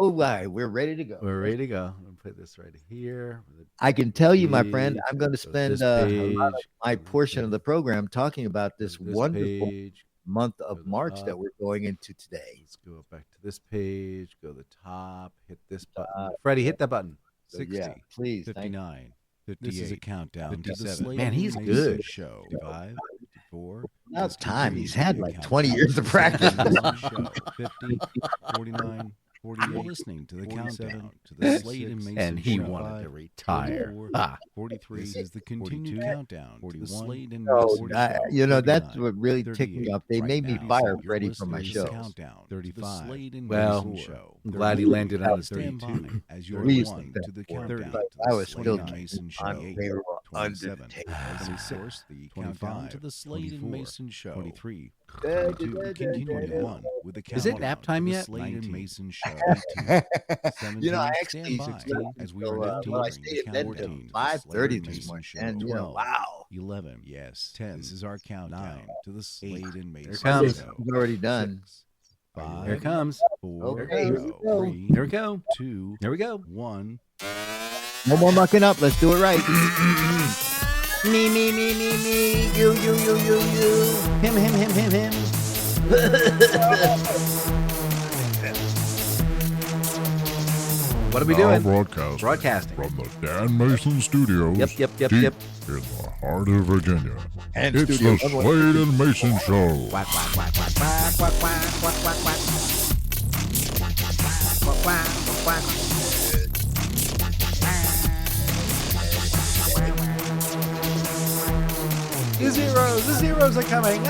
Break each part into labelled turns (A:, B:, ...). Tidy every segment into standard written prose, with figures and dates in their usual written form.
A: Oh, right. We're ready to go.
B: We're ready to go. I'm going to put this right here.
A: I can tell you, my friend, I'm going to spend a lot of
B: page,
A: my portion of the program talking about this wonderful
B: page,
A: month of March that we're going into today.
B: Let's go back to this page. Go to the top. Hit this button. Freddie, hit that button.
A: 60, yeah, please.
C: 59. This is a countdown to the
B: 57. Man, he's good.
C: Show. 5, 4.
A: About time. He's had like 20 years of practice.
C: 50, 49, 48. You're listening to the countdown to the Slade and Mayson Show.
B: And he wanted to retire.
C: 43 this is the continued countdown to the Slade and
A: Mayson
C: Show.
A: You know, that's what really ticked me off. They made me fire Freddie from my show.
C: 35.
B: Well, I'm glad he landed on his feet too.
C: As you're one to the countdown to
A: I
C: the
A: was
C: Slade
A: still
C: and Mayson Show.
A: unfavorable.
C: 27. As we source the countdown to the Slade and Mayson Show. 23. 21 with the countdown.
B: Is it nap time yet?
C: Slade and Mason Show. 18.
A: You know, I actually
C: as we are
A: I stayed in bed till 5:30 this morning. And you know, wow.
C: 11. Yes. 10. This is our countdown to the Slade and Mason
B: comes.
C: Show.
A: It's already done.
C: 5.
B: Here it comes.
C: 4.
A: Okay, here we go.
C: 3.
B: Here we go.
C: 2.
B: Here we go.
C: 1.
A: No more mucking up. Let's do it right. Me, me, me, me, me. You. Him.
B: What are we doing?
D: Broadcasting
B: Broadcasting.
D: from the Dan Mayson Studios.
B: Yep.
D: Deep in the heart of Virginia.
A: And
D: It's
A: Studio
D: the Slade and Mayson Show.
B: Quack, quack, quack, quack, quack, quack, quack, quack, quack, quack. Quack, quack, quack, quack. The zeros are coming.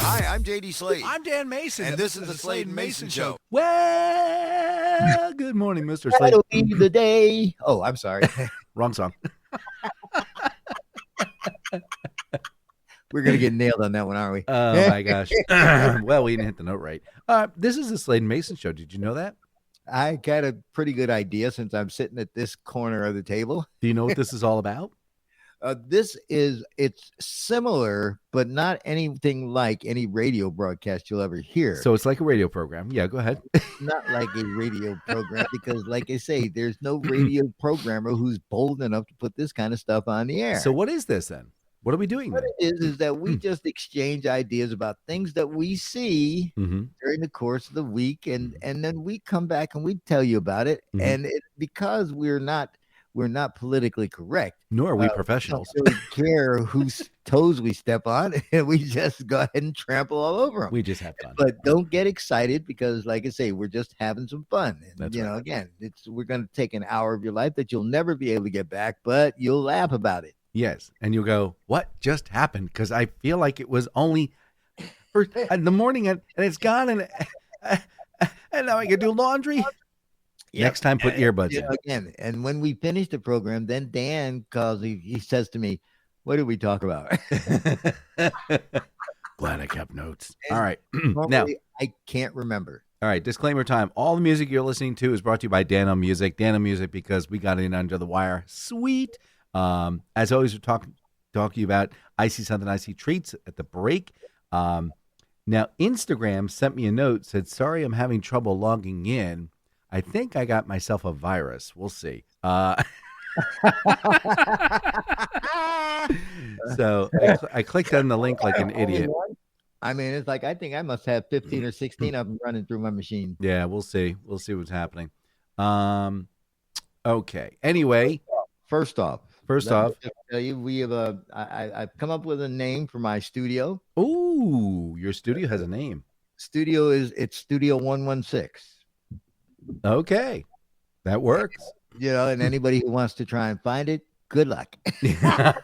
E: Hi, I'm JD Slade.
C: I'm Dan Mason.
E: And this is the Slade and Mayson Show.
B: Well, good morning, Mr. Slade.
A: That'll be the day. Oh, I'm sorry.
B: Wrong song.
A: We're going to get nailed on that one, aren't we?
B: Oh, my gosh. Well, we didn't hit the note right. This is the Slade and Mayson Show. Did you know that?
A: I got a pretty good idea since I'm sitting at this corner of the table.
B: Do you know what this is all about?
A: It's similar, but not anything like any radio broadcast you'll ever hear.
B: So it's like a radio program. Yeah, go ahead.
A: Not like a radio program because, like I say, there's no radio programmer who's bold enough to put this kind of stuff on the air.
B: So what is this then? What are we doing
A: What
B: then?
A: it is that we just exchange ideas about things that we see during the course of the week, and then we come back and we tell you about it. And because we're not politically correct,
B: Nor are we professionals.
A: We don't really care whose toes we step on, and we just go ahead and trample all over them.
B: We just have fun.
A: But don't get excited because, like I say, we're just having some fun. And,
B: That's
A: you know,
B: right.
A: again, we're going to take an hour of your life that you'll never be able to get back, but you'll laugh about it.
B: Yes. And you'll go, what just happened? Because I feel like it was only for the morning and it's gone. And now I can do laundry. Yep. Next time, put earbuds in.
A: Again, and when we finish the program, then Dan calls. He says to me, "What did we talk about?"
B: Glad I kept notes. All right.
A: Now I can't remember.
B: All right. Disclaimer time. All the music you're listening to is brought to you by Dano Music. Dano Music because we got in under the wire. Sweet. As always, we're talking to you about I See Something, I See Treats at the break. Now, Instagram sent me a note, said, sorry, I'm having trouble logging in. I think I got myself a virus. We'll see. So I clicked on the link like an idiot.
A: I mean, it's like I think I must have 15 or 16 of them running through my machine.
B: Yeah, we'll see. We'll see what's happening. Okay. Anyway,
A: First off,
B: just
A: tell you we have I've come up with a name for my studio.
B: Ooh, your studio has a name.
A: It's Studio 116.
B: Okay, that works.
A: You know, and anybody who wants to try and find it, good luck. I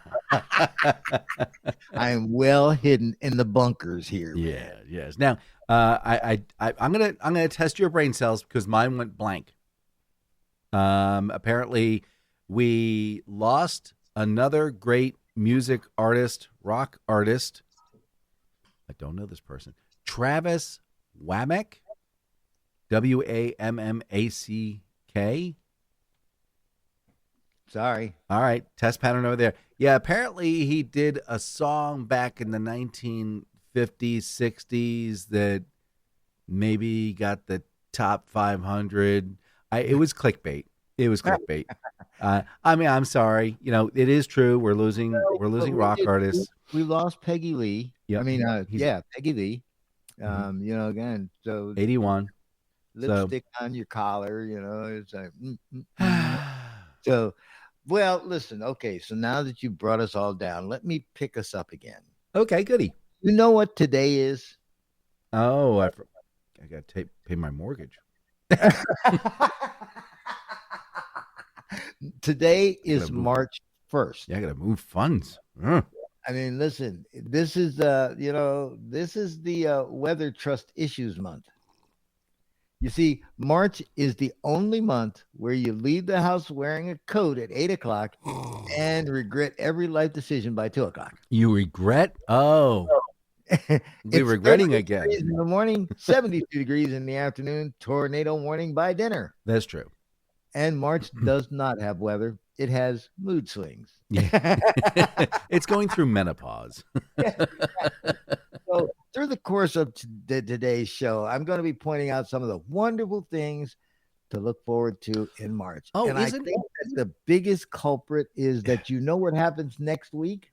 A: am well hidden in the bunkers here.
B: Yeah, yes. Now, I'm gonna test your brain cells because mine went blank. Apparently, we lost another great music artist, rock artist. I don't know this person. Travis Wammack, Wammack.
A: Sorry.
B: All right, test pattern over there. Yeah, apparently he did a song back in the 1950s, 60s that maybe got the top 500. It was clickbait. It was clickbait. I mean, I'm sorry. It is true. We're losing rock artists.
A: We lost Peggy Lee.
B: Yep.
A: I mean, Peggy Lee. Again, so
B: 81.
A: Lipstick on your collar, it's like so. Well, listen, okay, so now that you brought us all down, let me pick us up again.
B: Okay, goody.
A: You know what today is?
B: Oh, I got to pay my mortgage.
A: Today is March 1st.
B: Yeah, I got to move funds.
A: I mean, listen, this is the Weather Trust Issues Month. You see, March is the only month where you leave the house wearing a coat at 8 o'clock and regret every life decision by 2 o'clock.
B: You regret? Oh. We're regretting again.
A: In the morning, 72 degrees in the afternoon, tornado warning by dinner.
B: That's true.
A: And March does not have weather. It has mood swings.
B: Yeah. It's going through menopause.
A: So through the course of today's show, I'm going to be pointing out some of the wonderful things to look forward to in March.
B: Oh,
A: and I think that the biggest culprit is that you know what happens next week?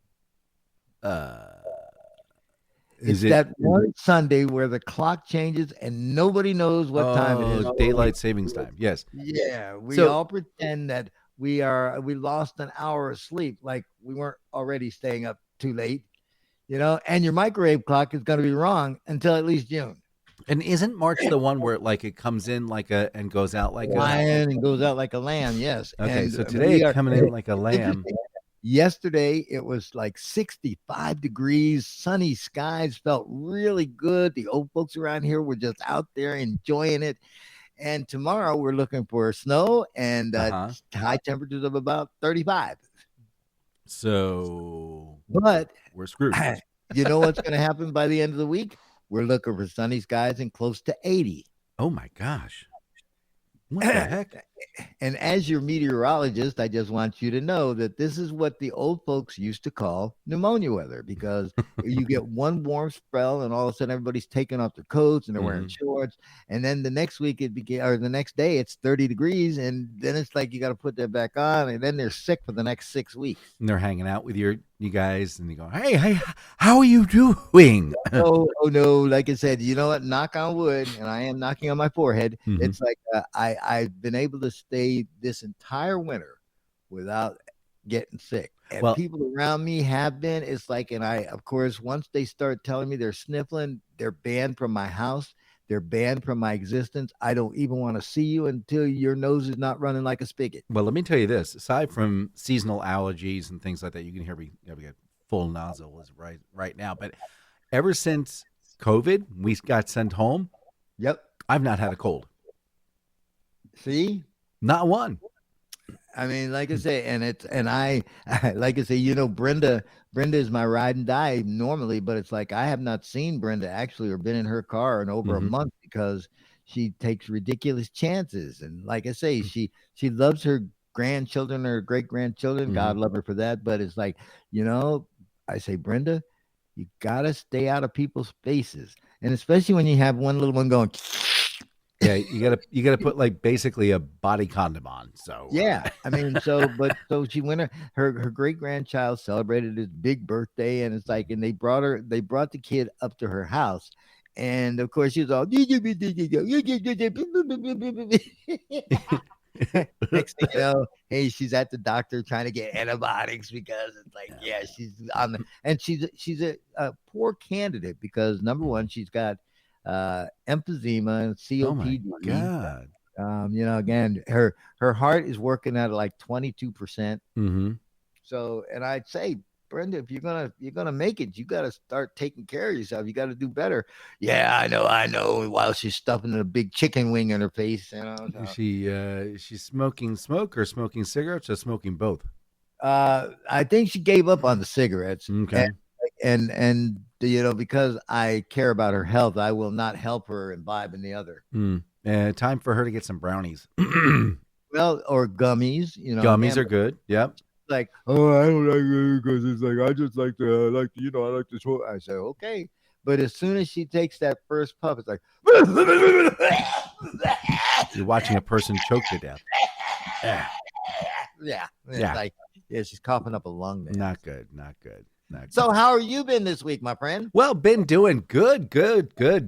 A: It's that one Sunday where the clock changes and nobody knows what time it is.
B: Daylight savings time. Yes.
A: Yeah. We all pretend that we lost an hour of sleep, like we weren't already staying up too late, and your microwave clock is going to be wrong until at least June.
B: And isn't March the one where it comes in and goes out like a
A: lion and goes out like a lamb? Yes.
B: Okay.
A: And
B: so today it's coming in like a lamb.
A: Yesterday, it was like 65 degrees, sunny skies, felt really good. The old folks around here were just out there enjoying it. And tomorrow, we're looking for snow and high temperatures of about 35. But
B: we're screwed.
A: You know what's going to happen by the end of the week? We're looking for sunny skies and close to 80.
B: Oh, my gosh. What the heck?
A: And as your meteorologist, I just want you to know that this is what the old folks used to call pneumonia weather, because you get one warm spell and all of a sudden everybody's taking off their coats and they're wearing shorts. And then the next week the next day it's 30 degrees. And then it's like you got to put that back on. And then they're sick for the next 6 weeks.
B: And they're hanging out with you guys and you go, hey, how are you doing?
A: Oh, no. Like I said, you know what? Knock on wood. And I am knocking on my forehead. It's like I've been able to stay this entire winter without getting sick. And people around me have been. It's like, and of course, once they start telling me they're sniffling, they're banned from my house. They're banned from my existence. I don't even want to see you until your nose is not running like a spigot.
B: Well, let me tell you this. Aside from seasonal allergies and things like that, you can hear me get full nozzles right now. But ever since COVID, we got sent home.
A: Yep.
B: I've not had a cold.
A: See?
B: Not one.
A: I mean, like I say, like I say, Brenda is my ride and die normally, but it's like I have not seen Brenda actually or been in her car in over a month because she takes ridiculous chances. And like I say, she loves her grandchildren or great grandchildren. God love her for that. But it's like, I say, Brenda, you gotta stay out of people's faces, and especially when you have one little one going.
B: Yeah, you gotta put like basically a body condom on. So
A: yeah, I mean, so she went. Her great grandchild celebrated his big birthday, and it's like, and they brought the kid up to her house, and of course she was all. Next thing you know, hey, she's at the doctor trying to get antibiotics because it's like, yeah, she's on the, and she's a poor candidate because number one, she's got emphysema and COPD.
B: Oh my God.
A: Again, her heart is working at like 22%. So, and I'd say, Brenda, if you're gonna make it, you got to start taking care of yourself. You got to do better. Yeah, I know. While she's stuffing a big chicken wing in her face,
B: Is she's smoking smoke or smoking cigarettes or smoking both?
A: I think she gave up on the cigarettes.
B: Okay.
A: And because I care about her health, I will not help her imbibe in the other.
B: Time for her to get some brownies.
A: Well, or gummies.
B: Gummies are good. Yep.
A: Like, oh, I don't like it because it's like I just like to I like to smoke. I say okay, but as soon as she takes that first puff, it's like
B: you're watching a person choke to death.
A: Yeah. Like, she's coughing up a lung there.
B: Not good. Not good.
A: So how are you been this week, my friend?
B: Well, been doing good.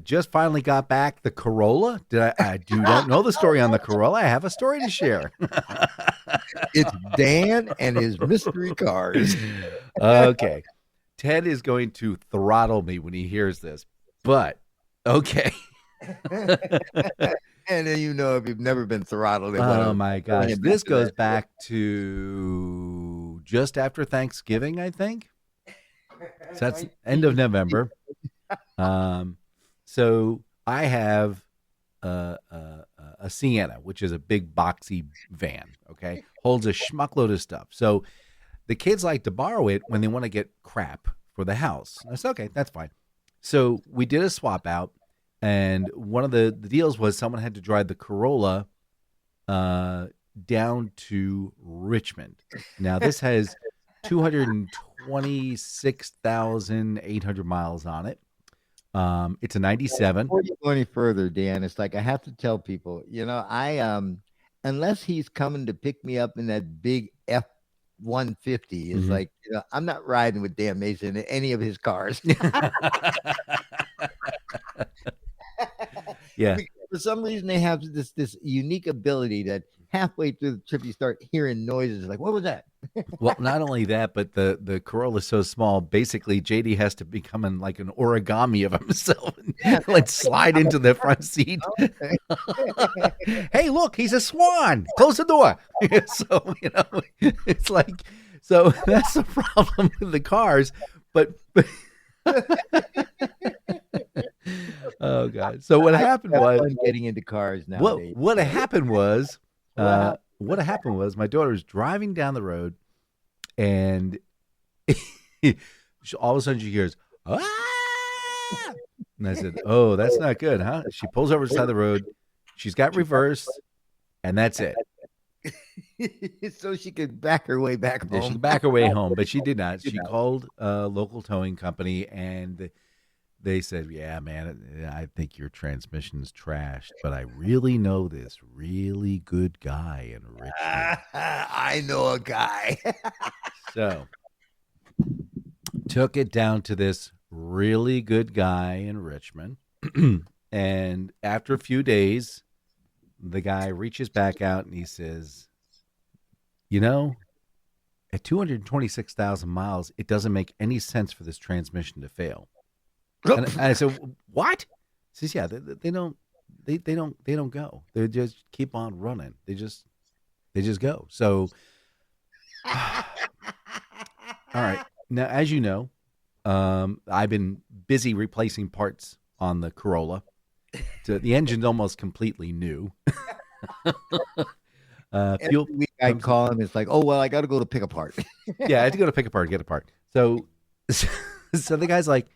B: Just finally got back the Corolla. I don't know the story on the Corolla. I have a story to share.
A: It's Dan and his mystery cars.
B: Okay. Ted is going to throttle me when he hears this, but okay.
A: And then if you've never been throttled.
B: Oh my gosh. This goes back to just after Thanksgiving, I think. So that's end of November. So I have a Sienna, which is a big boxy van, okay? Holds a schmuckload of stuff. So the kids like to borrow it when they want to get crap for the house. I said, okay, that's fine. So we did a swap out, and one of the deals was someone had to drive the Corolla down to Richmond. Now, this has 226,800 miles on it. It's a 97.
A: Before you go any further, Dan, it's like I have to tell people, I unless he's coming to pick me up in that big F-150, it's like, I'm not riding with Dan Mayson in any of his cars.
B: Yeah.
A: For some reason, they have this unique ability that halfway through the trip, you start hearing noises like, what was that?
B: Well, not only that, but the Corolla is so small, basically JD has to become like an origami of himself and like slide into the front seat. Hey, look, he's a swan. Close the door. So, it's like, so that's the problem with the cars. But oh God. So what happened was
A: getting into cars nowadays.
B: What happened was my daughter was driving down the road, and all of a sudden she hears, ah! And I said, oh, that's not good, huh? She pulls over to the side of the road. She's got reverse, and that's it.
A: So she could back her way back home.
B: Yeah, she could back her way home, but she did not. She called a local towing company, and they said, yeah, man, I think your transmission's trashed, but I really know this really good guy in Richmond.
A: I know a guy.
B: So took it down to this really good guy in Richmond. And after a few days, the guy reaches back out and he says, at 226,000 miles, it doesn't make any sense for this transmission to fail. And I said, what? He says, yeah, they don't go. They just keep on running. They just go. So, all right. Now, as you know, I've been busy replacing parts on the Corolla. So the engine's almost completely new.
A: Every week I call him. It's like, oh, well, I got to go to pick apart.
B: Yeah, I had to go to pick apart, get apart. So the guy's like,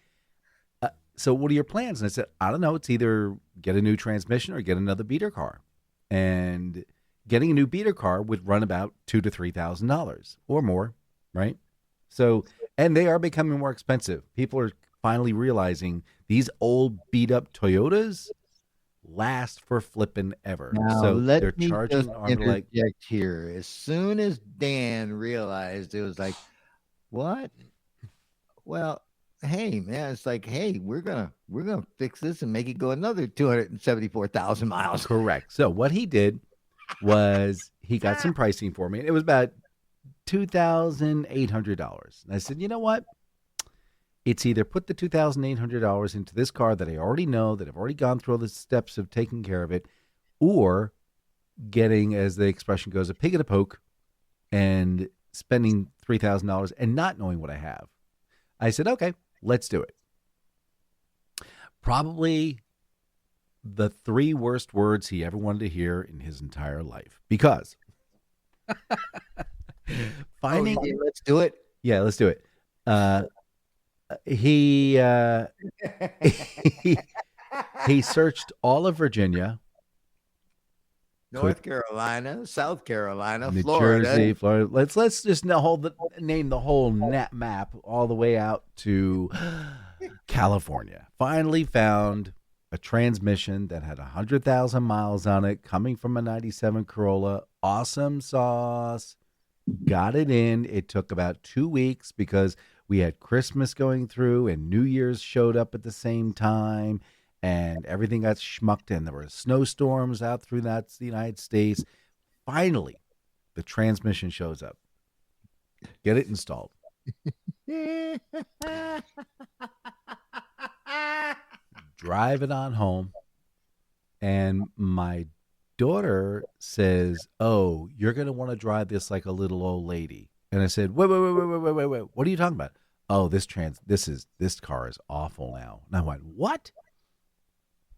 B: so what are your plans? And I said, I don't know. It's either get a new transmission or get another beater car. And getting a new beater car would run about $2,000 to $3,000 or more, right? So, and they are becoming more expensive. People are finally realizing these old beat up Toyotas last for flipping ever.
A: Now,
B: so
A: let
B: they're
A: me
B: charging
A: just
B: on like
A: here. As soon as Dan realized, it was like, what? Well, hey man, it's like, hey, we're gonna fix this and make it go another 274,000 miles.
B: Correct. So what he did was he got some pricing for me. It was about $2,800. And I said, you know what? It's either put the $2,800 into this car that I already know, that I've already gone through all the steps of taking care of it, or getting, as the expression goes, a pig in a poke and spending $3,000 and not knowing what I have. I said, okay, let's do it. Probably the 3 worst words he ever wanted to hear in his entire life. Because finding...
A: Oh, yeah, let's do it.
B: Yeah, let's do it. He searched all of Virginia
A: North Carolina, South Carolina,
B: New
A: Florida.
B: Jersey, Florida. Let's just name the whole map all the way out to California. Finally found a transmission that had 100,000 miles on it, coming from a 97 Corolla. Awesome sauce. Got it in. It took about 2 weeks because we had Christmas going through and New Year's showed up at the same time. And everything got schmucked in. There were snowstorms out through the United States. Finally, the transmission shows up. Get it installed. Drive it on home. And my daughter says, "Oh, you're going to want to drive this like a little old lady." And I said, wait. What are you talking about? "Oh, this car is awful now." And I went, "What?"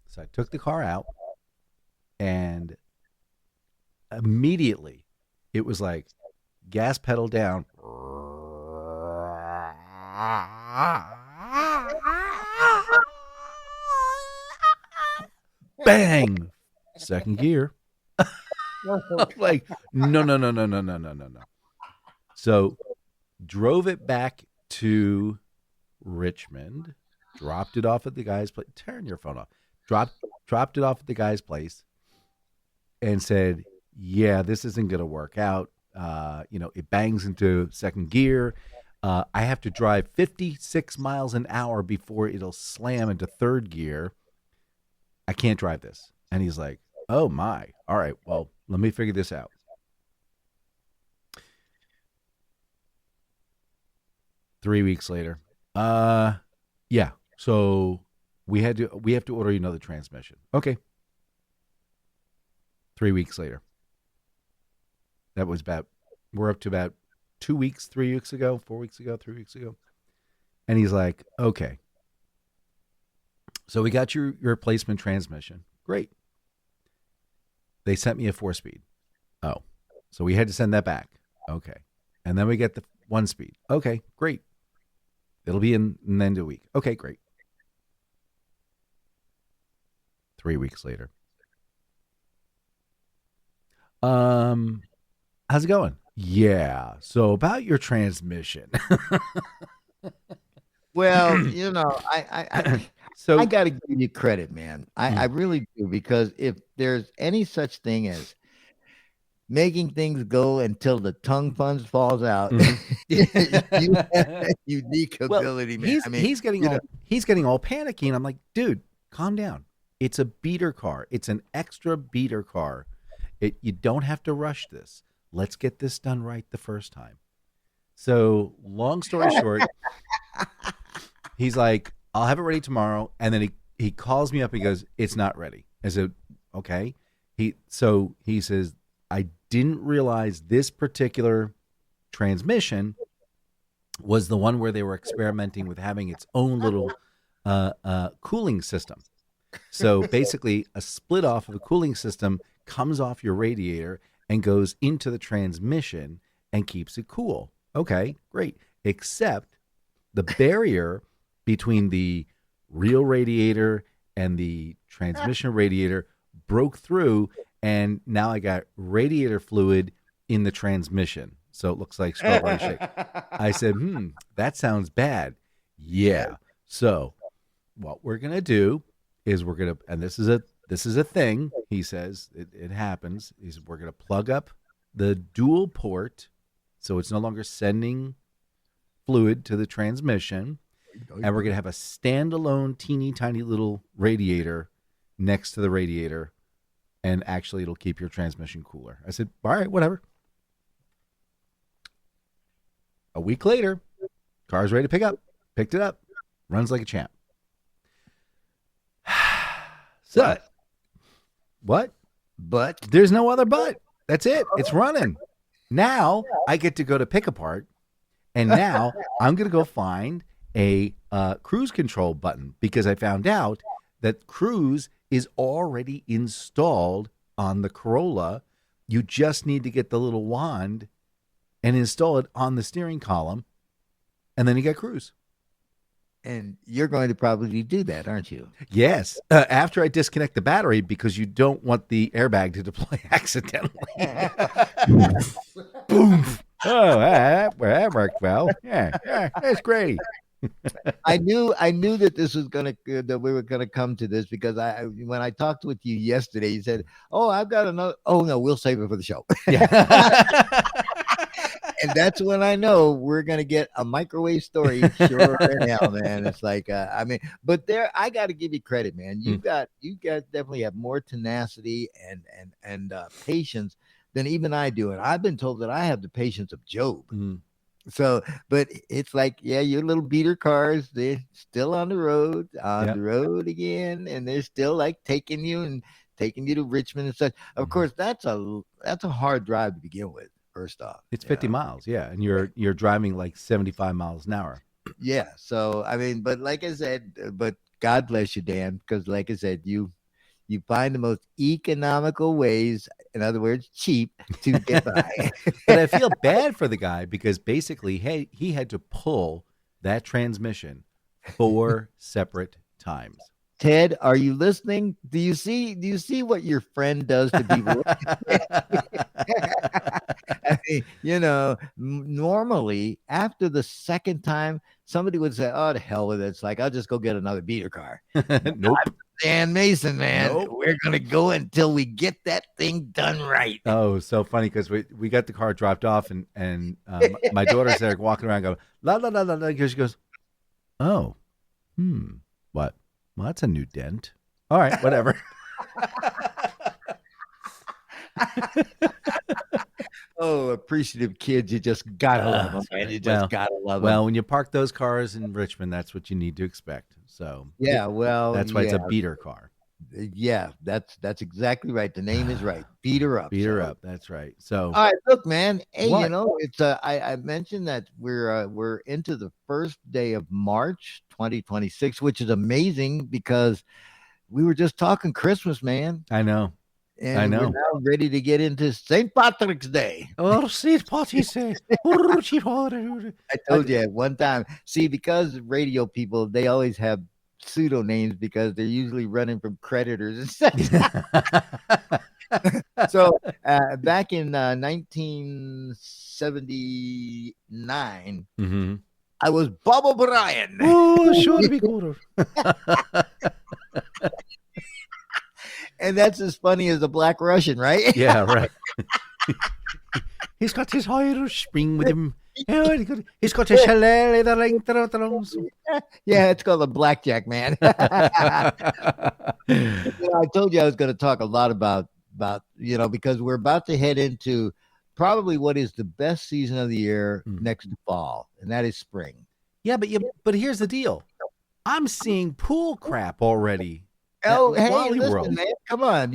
B: So I took the car out, and immediately it was like gas pedal down. Bang! Second gear. Like, no. So drove it back to Richmond, dropped it off at the guy's place. Turn your phone off. Dropped it off at the guy's place and said, "Yeah, this isn't going to work out. It bangs into second gear. I have to drive 56 miles an hour before it'll slam into third gear. I can't drive this." And he's like, "Oh my. All right, well, let me figure this out." 3 weeks later. Yeah. So we have to order another transmission. Okay. 3 weeks later. We're up to about 2 weeks, 3 weeks ago, 4 weeks ago, 3 weeks ago. And he's like, "Okay. So we got your replacement transmission. Great." They sent me a 4-speed. Oh. So we had to send that back. Okay. And then we get the 1-speed. Okay, great. It'll be in the end of the week. Okay, great. 3 weeks later. How's it going? "Yeah. So about your transmission."
A: Well, I got to give you credit, man. I really do, because if there's any such thing as making things go until the tongue punch falls out, you have that unique ability, man.
B: He's getting all panicky, and I'm like, "Dude, calm down. It's a beater car. It's an extra beater car. You don't have to rush this. Let's get this done right the first time." So, long story short, he's like, "I'll have it ready tomorrow." And then he calls me up. He goes, "It's not ready." I said, "Okay." He says, "I didn't realize this particular transmission was the one where they were experimenting with having its own little cooling system. So basically, a split off of the cooling system comes off your radiator and goes into the transmission and keeps it cool." Okay, great. Except the barrier between the real radiator and the transmission radiator broke through, and now I got radiator fluid in the transmission. So it looks like strawberry shake. I said, that sounds bad. Yeah. So what we're going to do is and this is a thing, he says, it happens, we're going to plug up the dual port so it's no longer sending fluid to the transmission, and we're going to have a standalone teeny tiny little radiator next to the radiator, and actually it'll keep your transmission cooler. I said, all right, whatever. A week later, car's ready to pick up. Picked it up. Runs like a champ. So, what?
A: But
B: there's no other but. That's it. It's running. Now I get to go to pick apart, and now I'm going to go find a cruise control button, because I found out that cruise is already installed on the Corolla. You just need to get the little wand and install it on the steering column, and then you got cruise.
A: And you're going to probably do that, aren't you?
B: Yes. After I disconnect the battery, because you don't want the airbag to deploy accidentally. Boom. Oh, that worked well. Yeah, that's great.
A: I knew that this was that we were gonna come to this, because when I talked with you yesterday, you said, "Oh, I've got another." Oh no, we'll save it for the show.
B: Yeah.
A: And that's when I know we're gonna get a microwave story. Sure in hell, man. It's like, but there, I got to give you credit, man. You got definitely have more tenacity and patience than even I do, and I've been told that I have the patience of Job. So, but it's like, yeah, your little beater cars, they're still on the road again, and they're still like taking you to Richmond and such. Of course, that's a hard drive to begin with. First off,
B: it's 50 miles, yeah, and you're driving like 75 miles an hour.
A: Yeah, so I mean, but like I said, but God bless you, Dan, because like I said, you find the most economical ways, in other words, cheap, to get by.
B: But I feel bad for the guy, because basically, hey, he had to pull that transmission 4 separate times.
A: Ted, are you listening? Do you see what your friend does to people? I mean, normally after the second time, somebody would say, "Oh, to hell with it." It's like, I'll just go get another beater car.
B: Nope.
A: Dan Mayson, man.
B: Nope.
A: We're going to go until we get that thing done right.
B: Oh, so funny, because we got the car dropped off, and my daughter's there walking around going, la, la, la, la, la. She goes, oh, what? Well, that's a new dent. All right, whatever.
A: Oh, appreciative kids. You just got to love them, man. You just got to love them.
B: Well, when you park those cars in Richmond, that's what you need to expect. So
A: yeah, well,
B: that's why it's a beater car.
A: Yeah, that's exactly right. The name is right. Beat her up.
B: Beat her up. That's right. So,
A: all right, look, man. Hey,
B: what?
A: It's I mentioned that we're into the first day of March 2026, which is amazing, because we were just talking Christmas, man.
B: I know.
A: And
B: I know.
A: we're now ready to get into St. Patrick's Day.
B: Oh, St. Patrick's Day.
A: I told you at one time. See, because radio people, they always have pseudo names, because they're usually running from creditors and stuff. So back in 1979, I was Bubba Bryan.
B: Oh, sure to be good.
A: And that's as funny as a Black Russian, right?
B: Yeah, right. He's got his Irish spring with him. He's got a shillelagh that length of the lungs.
A: Yeah, it's called a blackjack, man. I told you I was going to talk a lot about because we're about to head into probably what is the best season of the year next to fall, and that is spring.
B: Yeah, but here's the deal. I'm seeing pool crap already.
A: Oh, hey, listen, man, come on.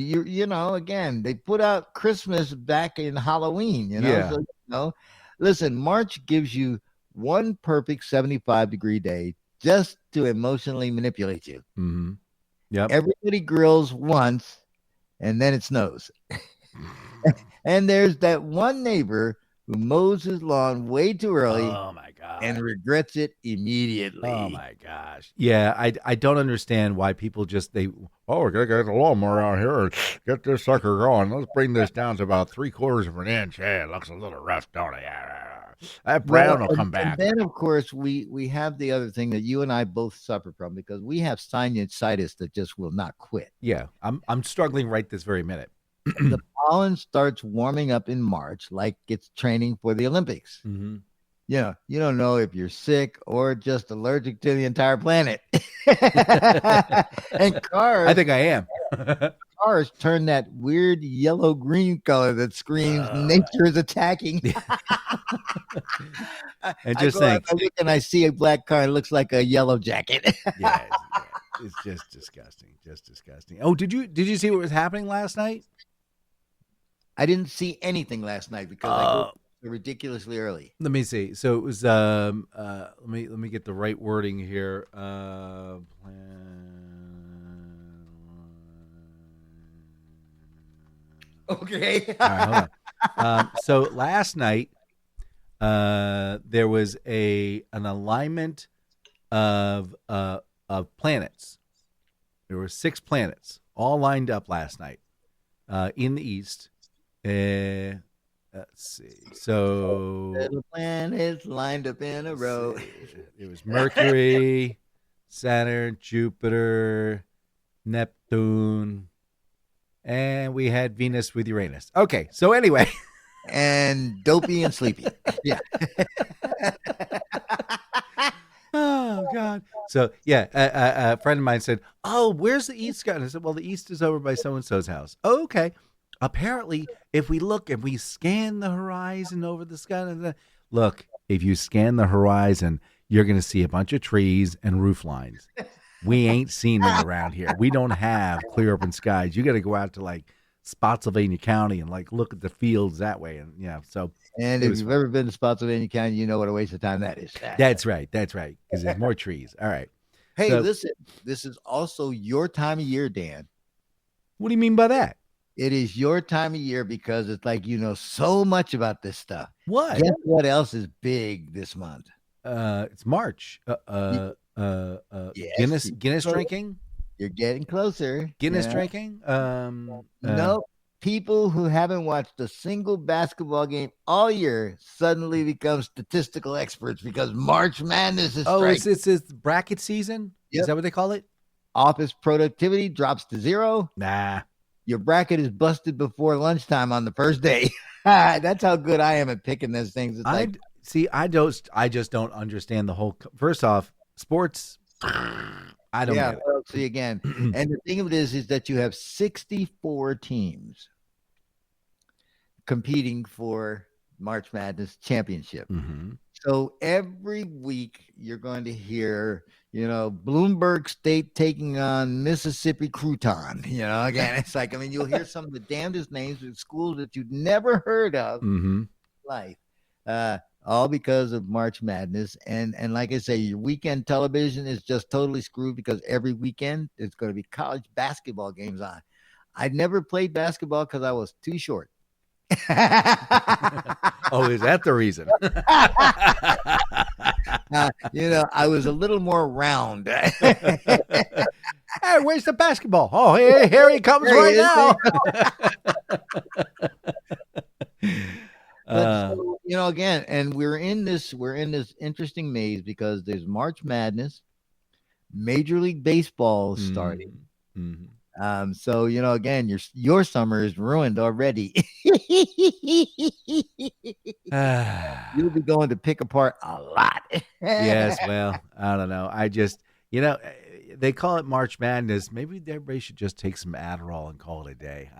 A: Again, they put out Christmas back in Halloween,
B: Yeah.
A: So, listen, March gives you one perfect 75-degree day just to emotionally manipulate you.
B: Mm-hmm. Yep.
A: Everybody grills once, and then it snows. And there's that one neighbor who mows his lawn way too early.
B: Oh my god!
A: And regrets it immediately.
B: Oh my gosh! Yeah, I don't understand why people we're gonna get a lawnmower out here and get this sucker going. Let's bring this down to about 3/4 of an inch. Yeah, it looks a little rough, don't it? That brown will come back.
A: And then, of course, we have the other thing that you and I both suffer from, because we have sinusitis that just will not quit.
B: Yeah, I'm struggling right this very minute.
A: The pollen starts warming up in March, like it's training for the Olympics.
B: Mm-hmm.
A: You don't know if you're sick or just allergic to the entire planet. And cars,
B: I think I am.
A: Cars turn that weird yellow-green color that screams nature is attacking.
B: And just think,
A: I look and I see a black car, it looks like a yellow jacket.
B: Yeah, it's just disgusting. Just disgusting. Oh, did you see what was happening last night?
A: I didn't see anything last night because I go ridiculously early.
B: Let me see. So it was let me get the right wording here.
A: Okay.
B: All right, hold on. So last night there was an alignment of planets. There were 6 planets all lined up last night in the east. Let's see. So
A: the planets lined up in a row.
B: It was Mercury, Saturn, Jupiter, Neptune, and we had Venus with Uranus. Okay, so anyway.
A: And Dopey and Sleepy. Yeah.
B: Oh, God. So, yeah, a friend of mine said, oh, where's the east guy? And I said, well, the east is over by so-and-so's house. Oh, okay. Apparently, if we look and we scan the horizon over the sky, look, if you scan the horizon, you're going to see a bunch of trees and roof lines. We ain't seen them around here. We don't have clear open skies. You got to go out to like Spotsylvania County and like look at the fields that way. And yeah, so.
A: And if you've ever been to Spotsylvania County, you know what a waste of time that is.
B: That's right. That's right. Because there's more trees. All right.
A: Hey, listen, this is also your time of year, Dan.
B: What do you mean by that?
A: It is your time of year because it's like you know so much about this stuff.
B: What?
A: Guess what else is big this month?
B: It's March.
A: Yes,
B: Guinness drinking.
A: You're getting closer.
B: Guinness drinking.
A: No, people who haven't watched a single basketball game all year suddenly become statistical experts because March Madness is.
B: Oh, it's bracket season. Yep. Is that what they call it?
A: Office productivity drops to 0.
B: Nah.
A: Your bracket is busted before lunchtime on the first day. That's how good I am at picking those things. It's
B: I just don't understand the whole. First off, sports. I don't.
A: Yeah. Well, see again, and the thing of it is that you have 64 teams competing for March Madness championship.
B: Mm-hmm.
A: So every week you're going to hear, Bloomberg State taking on Mississippi Crouton. Again, it's like, you'll hear some of the damnedest names of schools that you've never heard of in life, all because of March Madness. And like I say, your weekend television is just totally screwed because every weekend there's going to be college basketball games on. I never played basketball because I was too short.
B: Oh, is that the reason?
A: I was a little more round.
B: Hey, where's the basketball? Oh, here he comes right now.
A: Again, and we're in this interesting maze because there's March Madness, Major League Baseball is starting.
B: Mm-hmm.
A: So again, your summer is ruined already. You'll be going to pick apart a lot.
B: Yes, well, I don't know. I just, they call it March Madness. Maybe everybody should just take some Adderall and call it a day.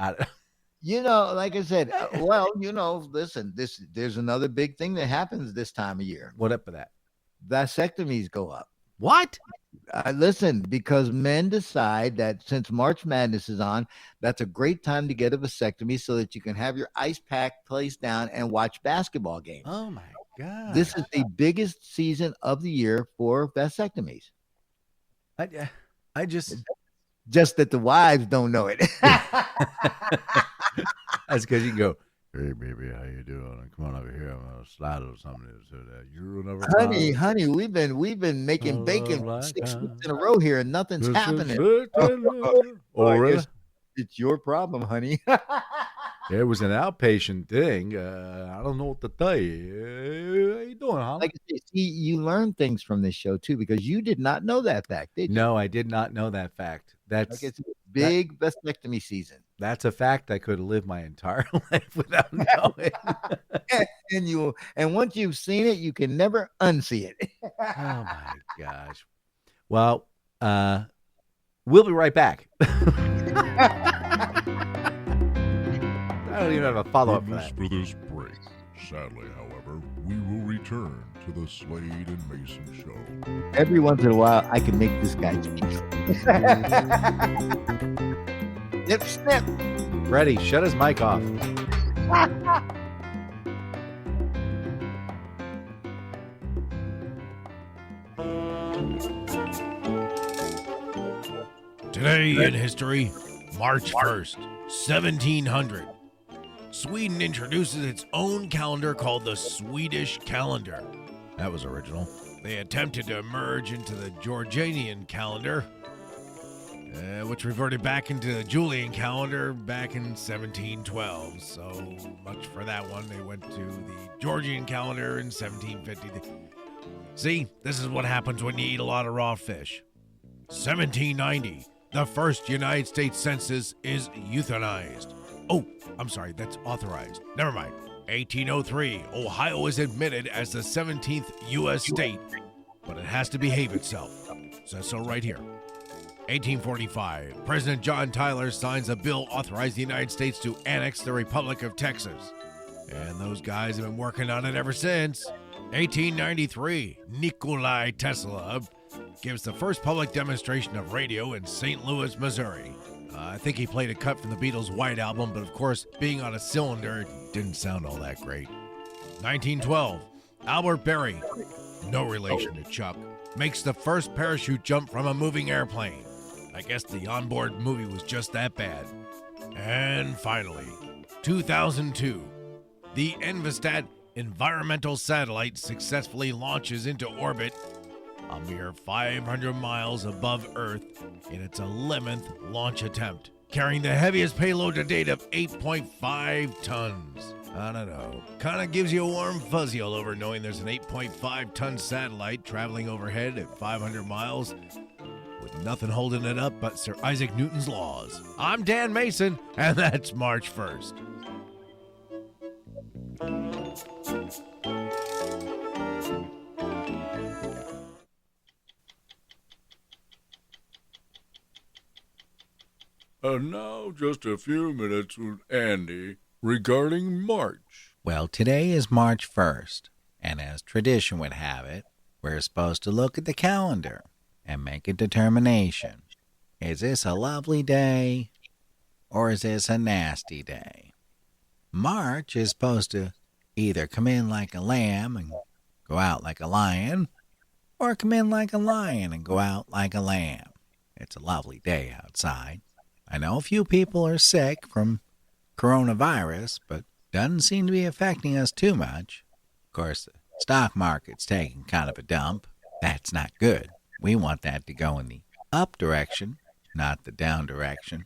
A: Like I said, listen, there's another big thing that happens this time of year.
B: What up with that?
A: Vasectomies go up.
B: What?
A: Listen, because men decide that since March Madness is on, that's a great time to get a vasectomy so that you can have your ice pack placed down and watch basketball games.
B: Oh, my God.
A: This is the biggest season of the year for vasectomies.
B: I just
A: that the wives don't know it.
B: That's because you can go, hey, baby, how you doing? Come on over here. I'm going to slide or something. So that you're never
A: honey, we've been making bacon 6 weeks in a row here and nothing's happening.
B: Oh, really?
A: It's your problem, honey.
B: It was an outpatient thing. I don't know what to tell you. How you doing, huh?
A: Like, see, you learn things from this show too because you did not know that fact, did you?
B: No, I did not know that fact. That's
A: it's big vasectomy season.
B: That's a fact I could have lived my entire life without knowing.
A: and once you've seen it, you can never unsee it.
B: Oh my gosh. Well, we'll be right back. I don't even have a follow-up for that.
D: For this break. Sadly, however, we will return to the Slade and Mayson Show.
A: Every once in a while, I can make this guy speak. Snip, snip.
B: Freddie, shut his mic off.
C: Today in history, March 1st, 1700. Sweden introduces its own calendar called the Swedish calendar. That was original.
F: they attempted to merge into the Georgian calendar, which reverted back into the Julian calendar back in 1712. So much for that one. They went to the Georgian calendar in 1750. See, this is what happens when you eat a lot of raw fish. 1790, the first United States census is euthanized. Oh, I'm sorry, that's authorized. Never mind. 1803, Ohio is admitted as the 17th U.S. state, but it has to behave itself. Says so right here. 1845, President John Tyler signs a bill authorizing the United States to annex the Republic of Texas. And those guys have been working on it ever since. 1893, Nikola Tesla gives the first public demonstration of radio in St. Louis, Missouri. I think he played a cut from the Beatles' White Album, but of course, being on a cylinder didn't sound all that great. 1912, Albert Berry, no relation to Chuck, makes the first parachute jump from a moving airplane. I guess the onboard movie was just that bad. And finally, 2002, the Envistat environmental satellite successfully launches into orbit a mere 500 miles above Earth in its 11th launch attempt, carrying the heaviest payload to date of 8.5 tons. I don't know. Kind of gives you a warm fuzzy all over knowing there's an 8.5 ton satellite traveling overhead at 500 miles with nothing holding it up but Sir Isaac Newton's laws. I'm Dan Mason, and that's March 1st.
D: And now, just a few minutes with Andy regarding March.
G: Well, today is March 1st, and as tradition would have it, we're supposed to look at the calendar and make a determination. Is this a lovely day, or is this a nasty day? March is supposed to either come in like a lamb and go out like a lion, or come in like a lion and go out like a lamb. It's a lovely day outside. I know a few people are sick from coronavirus, but doesn't seem to be affecting us too much. Of course, the stock market's taking kind of a dump. That's not good. We want that to go in the up direction, not the down direction.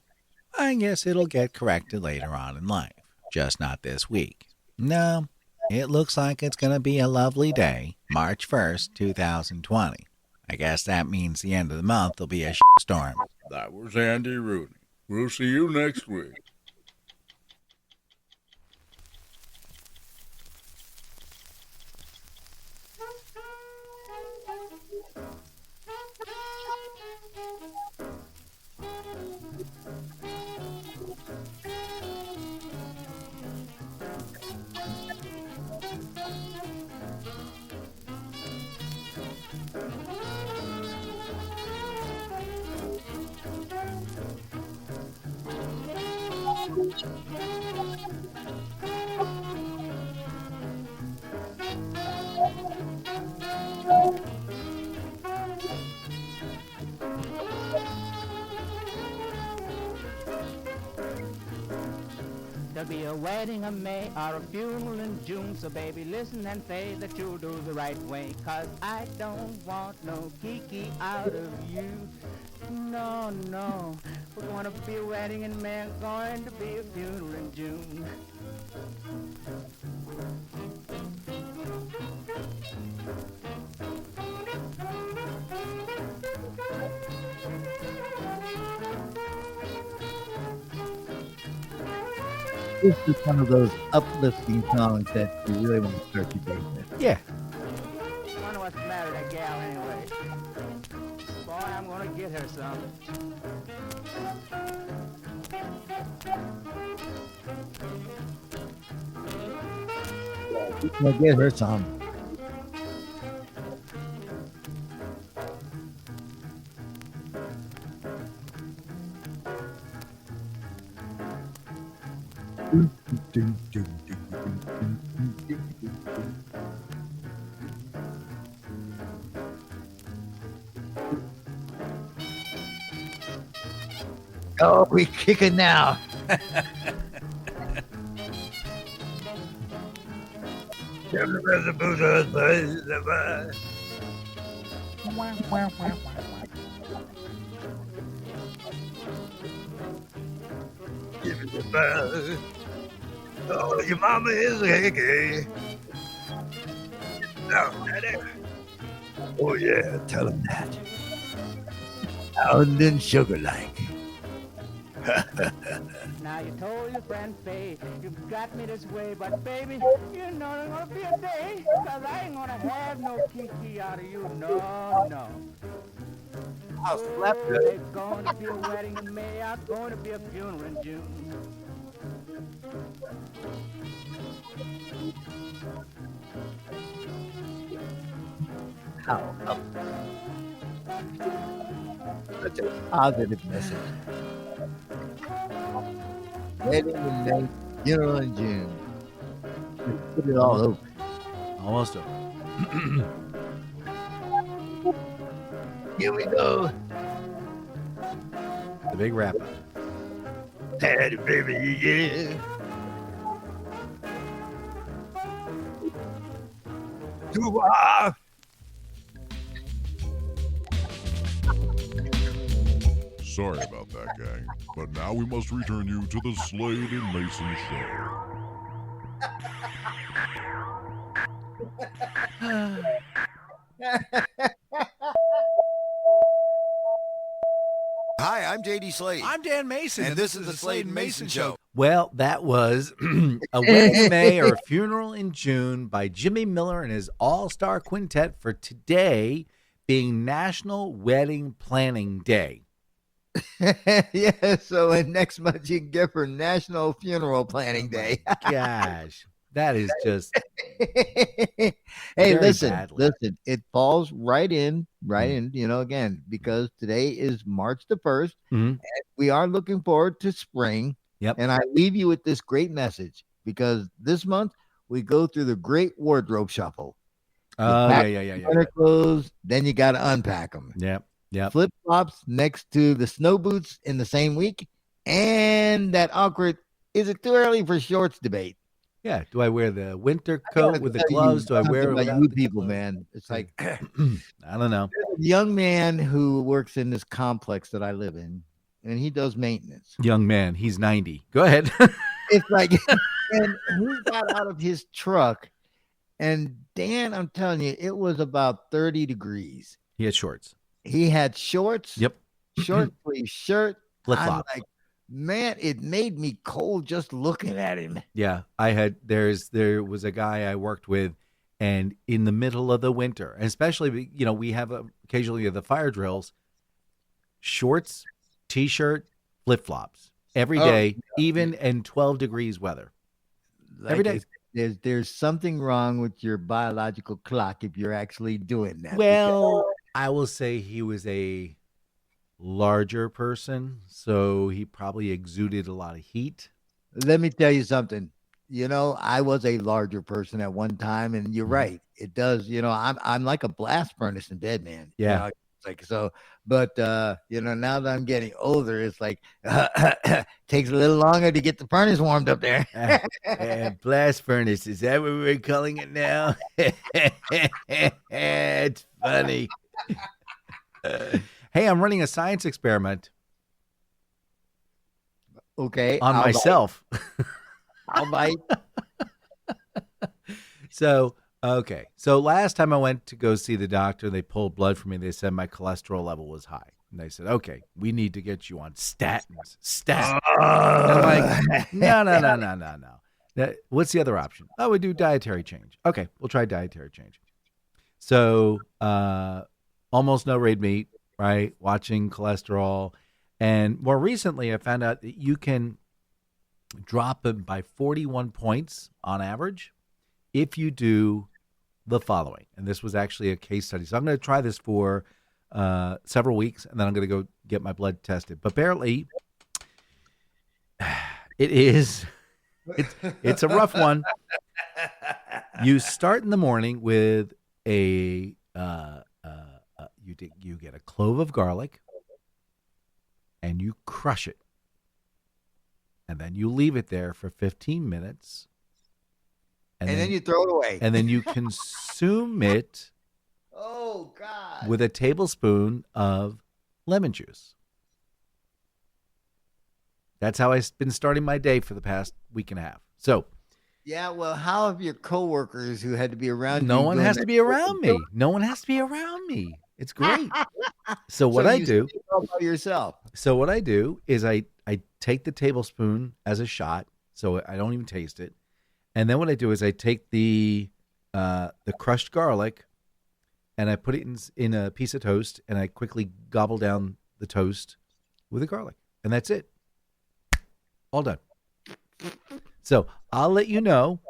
G: I guess it'll get corrected later on in life, just not this week. No, it looks like it's going to be a lovely day, March 1st, 2020. I guess that means the end of the month will be a storm.
D: That was Andy Rooney. We'll see you next week.
H: There'll be a wedding in May or a funeral in June, so baby listen and say that you'll do the right way, 'cause I don't want no kiki out of you. No, no, we're going to be a wedding in May, going to be a funeral in June.
A: This is one of those uplifting songs that you really want to start your day with.
B: Yeah.
H: I wonder what's the matter with that gal anyway. Boy, I'm going to get her some.
A: You can get her some. Oh, we kicking now. Give me the bell. Oh, your mama is a hickey. Down, daddy. Oh, yeah, tell him that. Pound and sugar like.
H: Now you told your friend Faye, you've got me this way, but baby, you know there's gonna be a day, cause I ain't gonna have no kiki out of you, no.
A: I'll slap you.
H: There's gonna be a wedding in May, I'm gonna be a funeral in June.
A: Such a positive message. Wedding in May, funeral in June. Just put it all over.
B: Almost over.
A: Here we go.
B: The big wrap up.
A: Daddy, baby, yeah. Doo-wah.
D: Sorry about that, gang. But now we must return you to the Slade and Mayson Show.
E: Hi, I'm JD Slade.
F: I'm Dan Mason,
E: and this is the Slade and Mayson Show.
B: Well, that was A Wedding in May or a Funeral in June by Jimmy Miller and his all-star quintet for today being National Wedding Planning Day.
A: Yeah, so next month you can get for National Funeral Planning Day.
B: Gosh, that is just
A: Hey,
B: very
A: listen,
B: badly.
A: it falls right in, again, because today is March the 1st.
B: Mhm.
A: We are looking forward to spring.
B: Yep.
A: And I leave you with this great message because this month we go through the great wardrobe shuffle.
B: Oh, yeah.
A: Winter clothes, then you got to unpack them.
B: Yep.
A: Flip flops next to the snow boots in the same week, and that awkward "is it too early for shorts" debate.
B: Yeah. Do I wear the winter coat with the gloves? Do I wear it without
A: you
B: the
A: people,
B: gloves?
A: man? It's like
B: I don't know.
A: there's a young man who works in this complex that I live in, and he does maintenance.
B: Young man, he's 90. Go ahead.
A: It's like, and he got out of his truck, and Dan, I'm telling you, it was about 30 degrees.
B: He had shorts.
A: He had shorts.
B: Yep.
A: Short sleeve shirt.
B: Flip-flops.
A: I'm like, man, it made me cold just looking at him.
B: Yeah, there was a guy I worked with, and in the middle of the winter, and especially, we have occasionally the fire drills, shorts, t-shirt, flip-flops every day, even in 12 degrees weather.
A: Like
B: every day.
A: There's something wrong with your biological clock if you're actually doing that.
B: Well, I will say he was a larger person, so he probably exuded a lot of heat.
A: Let me tell you something. I was a larger person at one time, and you're right. It does. I'm like a blast furnace in bed, man.
B: Yeah.
A: It's like so. But now that I'm getting older, it's like takes a little longer to get the furnace warmed up there.
B: Blast furnace, is that what we're calling it now? It's funny. Hey, I'm running a science experiment.
A: Okay.
B: On myself.
A: I'll bite.
B: So last time I went to go see the doctor, they pulled blood from me. They said my cholesterol level was high. And they said, okay, we need to get you on statins. And I'm like, no. What's the other option? Oh, we do dietary change. Okay, we'll try dietary change. So almost no red meat, right? Watching cholesterol. And more recently, I found out that you can drop it by 41 points on average if you do the following. And this was actually a case study. So I'm going to try this for several weeks, and then I'm going to go get my blood tested. But apparently, it's a rough one. You start in the morning with you get a clove of garlic, and you crush it. And then you leave it there for 15 minutes.
A: And then you throw it away.
B: And then you consume it
A: Oh, God.
B: with a tablespoon of lemon juice. That's how I've been starting my day for the past week and a half. So,
A: Yeah, well, how have your coworkers who had to be around
B: no
A: you
B: one
A: doing
B: has
A: that
B: to be around me. No one has to be around me. It's great. So what
A: So
B: I
A: you
B: do,
A: stay all by yourself.
B: so what I do is I take the tablespoon as a shot, so I don't even taste it. And then what I do is I take the crushed garlic and I put it in a piece of toast, and I quickly gobble down the toast with the garlic, and that's it. All done. So I'll let you know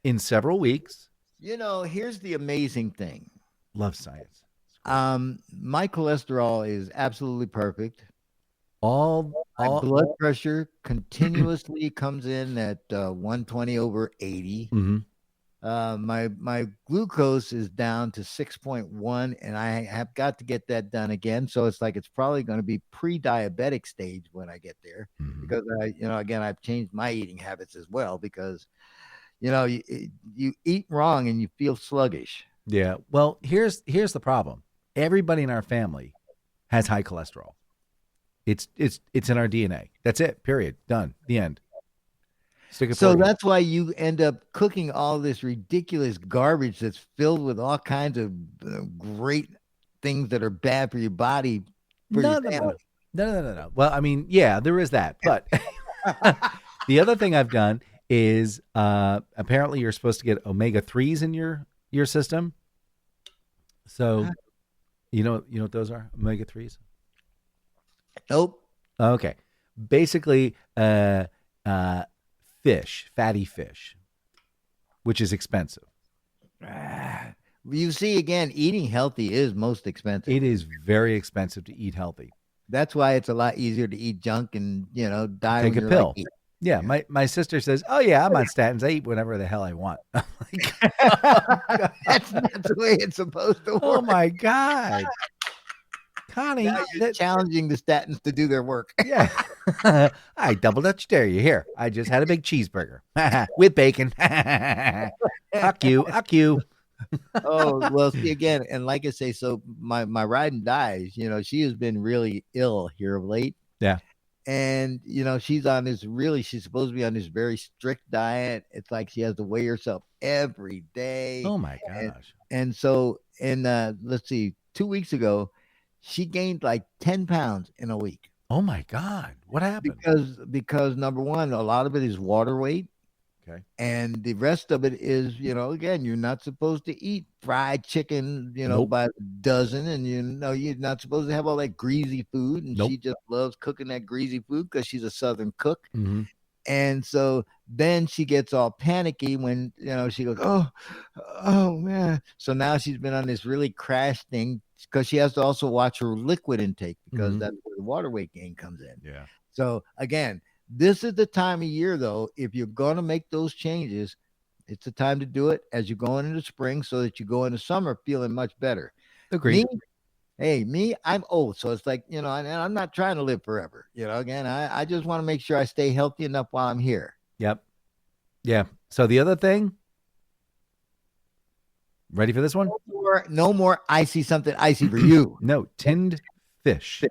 B: in several weeks.
A: You know, here's the amazing thing.
B: Love science.
A: My cholesterol is absolutely perfect.
B: All
A: My blood pressure continuously comes in at 120/80.
B: Mhm.
A: My glucose is down to 6.1, and I have got to get that done again. So it's like it's probably going to be pre-diabetic stage when I get there, because again, I've changed my eating habits as well, because you eat wrong and you feel sluggish.
B: Yeah. Well, here's the problem. Everybody in our family has high cholesterol. It's in our DNA. That's it. Period. Done. The end.
A: So that's why you end up cooking all this ridiculous garbage that's filled with all kinds of great things that are bad for your body.
B: No. Well, I mean, yeah, there is that. But the other thing I've done is apparently you're supposed to get omega-3s in your system. So you know what those are? Omega-3s?
A: Nope.
B: Okay. Basically, fish, fatty fish, which is expensive.
A: You see, again, eating healthy is most expensive.
B: It is very expensive to eat healthy.
A: That's why it's a lot easier to eat junk and, die.
B: Take
A: when
B: a
A: you're
B: pill.
A: like,
B: Yeah, my sister says, "Oh yeah, I'm on statins. I eat whatever the hell I want." I'm like,
A: that's not the way it's supposed to work.
B: oh my God, Connie,
A: Now you're challenging the statins to do their work.
B: yeah. I double Dutch dare you. Here, I just had a big cheeseburger with bacon. Fuck you.
A: Oh, well, see, again, and like I say, so my ride and dies, she has been really ill here of late.
B: Yeah.
A: And, she's supposed to be on this very strict diet. It's like she has to weigh herself every day.
B: Oh my gosh.
A: And so, let's see, 2 weeks ago, she gained like 10 pounds in a week.
B: Oh my God. What happened?
A: Because number one, a lot of it is water weight.
B: Okay.
A: And the rest of it is, again, you're not supposed to eat fried chicken,
B: Nope.
A: by the dozen. And, you're not supposed to have all that greasy food. And
B: Nope.
A: she just loves cooking that greasy food because she's a Southern cook.
B: Mm-hmm.
A: And so then she gets all panicky when, she goes, oh, man. So now she's been on this really crash thing because she has to also watch her liquid intake, because that's where the water weight gain comes in.
B: Yeah.
A: So, again, this is the time of year, though, if you're going to make those changes, it's the time to do it as you go into spring so that you go into summer feeling much better.
B: Agreed.
A: Me, I'm old. So it's like, and I'm not trying to live forever. Again, I just want to make sure I stay healthy enough while I'm here.
B: Yep. Yeah. So the other thing, ready for this one?
A: No more icy something icy for you.
B: No, tinned fish.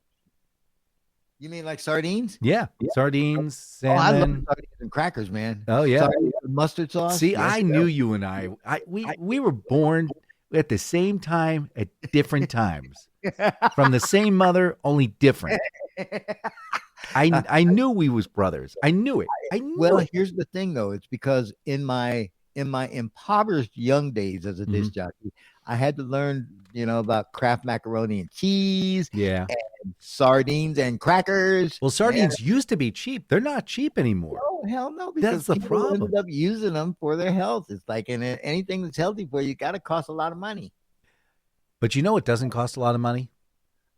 A: You mean like sardines?
B: Yeah. Sardines, salmon.
A: I love sardines and crackers, man.
B: Oh, yeah.
A: Sardines with mustard sauce.
B: See,
A: Yes,
B: I knew you and we were born at the same time at different times. From the same mother, only different. I knew we was brothers. I knew it.
A: Here's the thing, though. It's because in my impoverished young days as a disc jockey, I had to learn, about Kraft macaroni and cheese.
B: Yeah.
A: And sardines and crackers.
B: Well, sardines used to be cheap. They're not cheap anymore.
A: Oh, hell no. Because
B: that's the
A: people
B: problem.
A: ended up using them for their health. It's like anything that's healthy for you got to cost a lot of money.
B: But it doesn't cost a lot of money?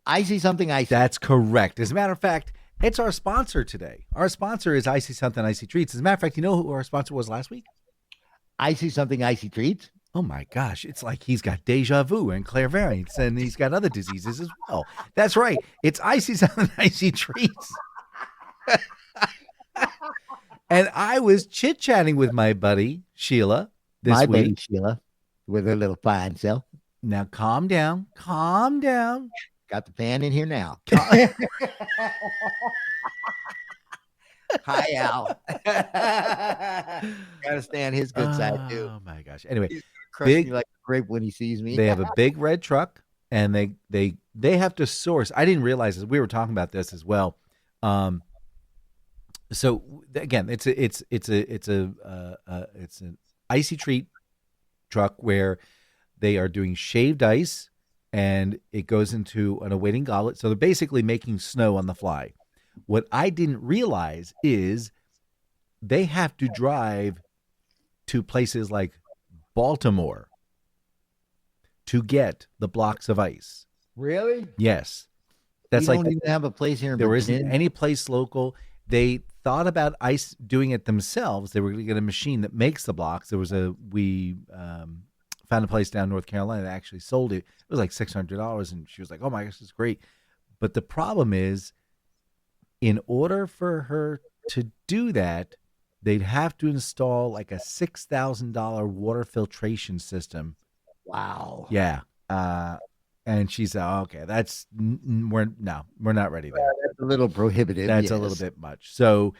A: Icy something icy.
B: That's correct. As a matter of fact, it's our sponsor today. Our sponsor is Icy Something Icy Treats. As a matter of fact, you know who our sponsor was last week?
A: Icy something icy treats.
B: Oh my gosh, it's like he's got deja vu and clairvoyance, and he's got other diseases as well. That's right. It's Icy Something Icy Treats. And I was chit-chatting with my buddy, Sheila, this week.
A: My baby Sheila, with her little fine self.
B: Now calm down. Calm down.
A: Got the fan in here now. Hi, Al. Gotta stand his good side too.
B: Oh my gosh. Anyway,
A: He's gonna crush me like a grape when he sees me.
B: They have a big red truck, and they have to source. I didn't realize this. We were talking about this as well. So again, it's an icy treat truck where they are doing shaved ice, and it goes into an awaiting goblet. So they're basically making snow on the fly. What I didn't realize is they have to drive to places like Baltimore to get the blocks of ice.
A: Really?
B: Yes. That's
A: we
B: like
A: don't even have a place here in
B: there
A: Virginia.
B: isn't any place local. They thought about ice doing it themselves. They were going to get a machine that makes the blocks. We found a place down in North Carolina that actually sold it. It was like $600, and she was like, "Oh my gosh, this is great." But the problem is, in order for her to do that, they'd have to install like a $6,000 water filtration system.
A: Wow.
B: Yeah. And she said, "Okay, we're not ready there.
A: That's a little prohibitive.
B: That's a little bit much." So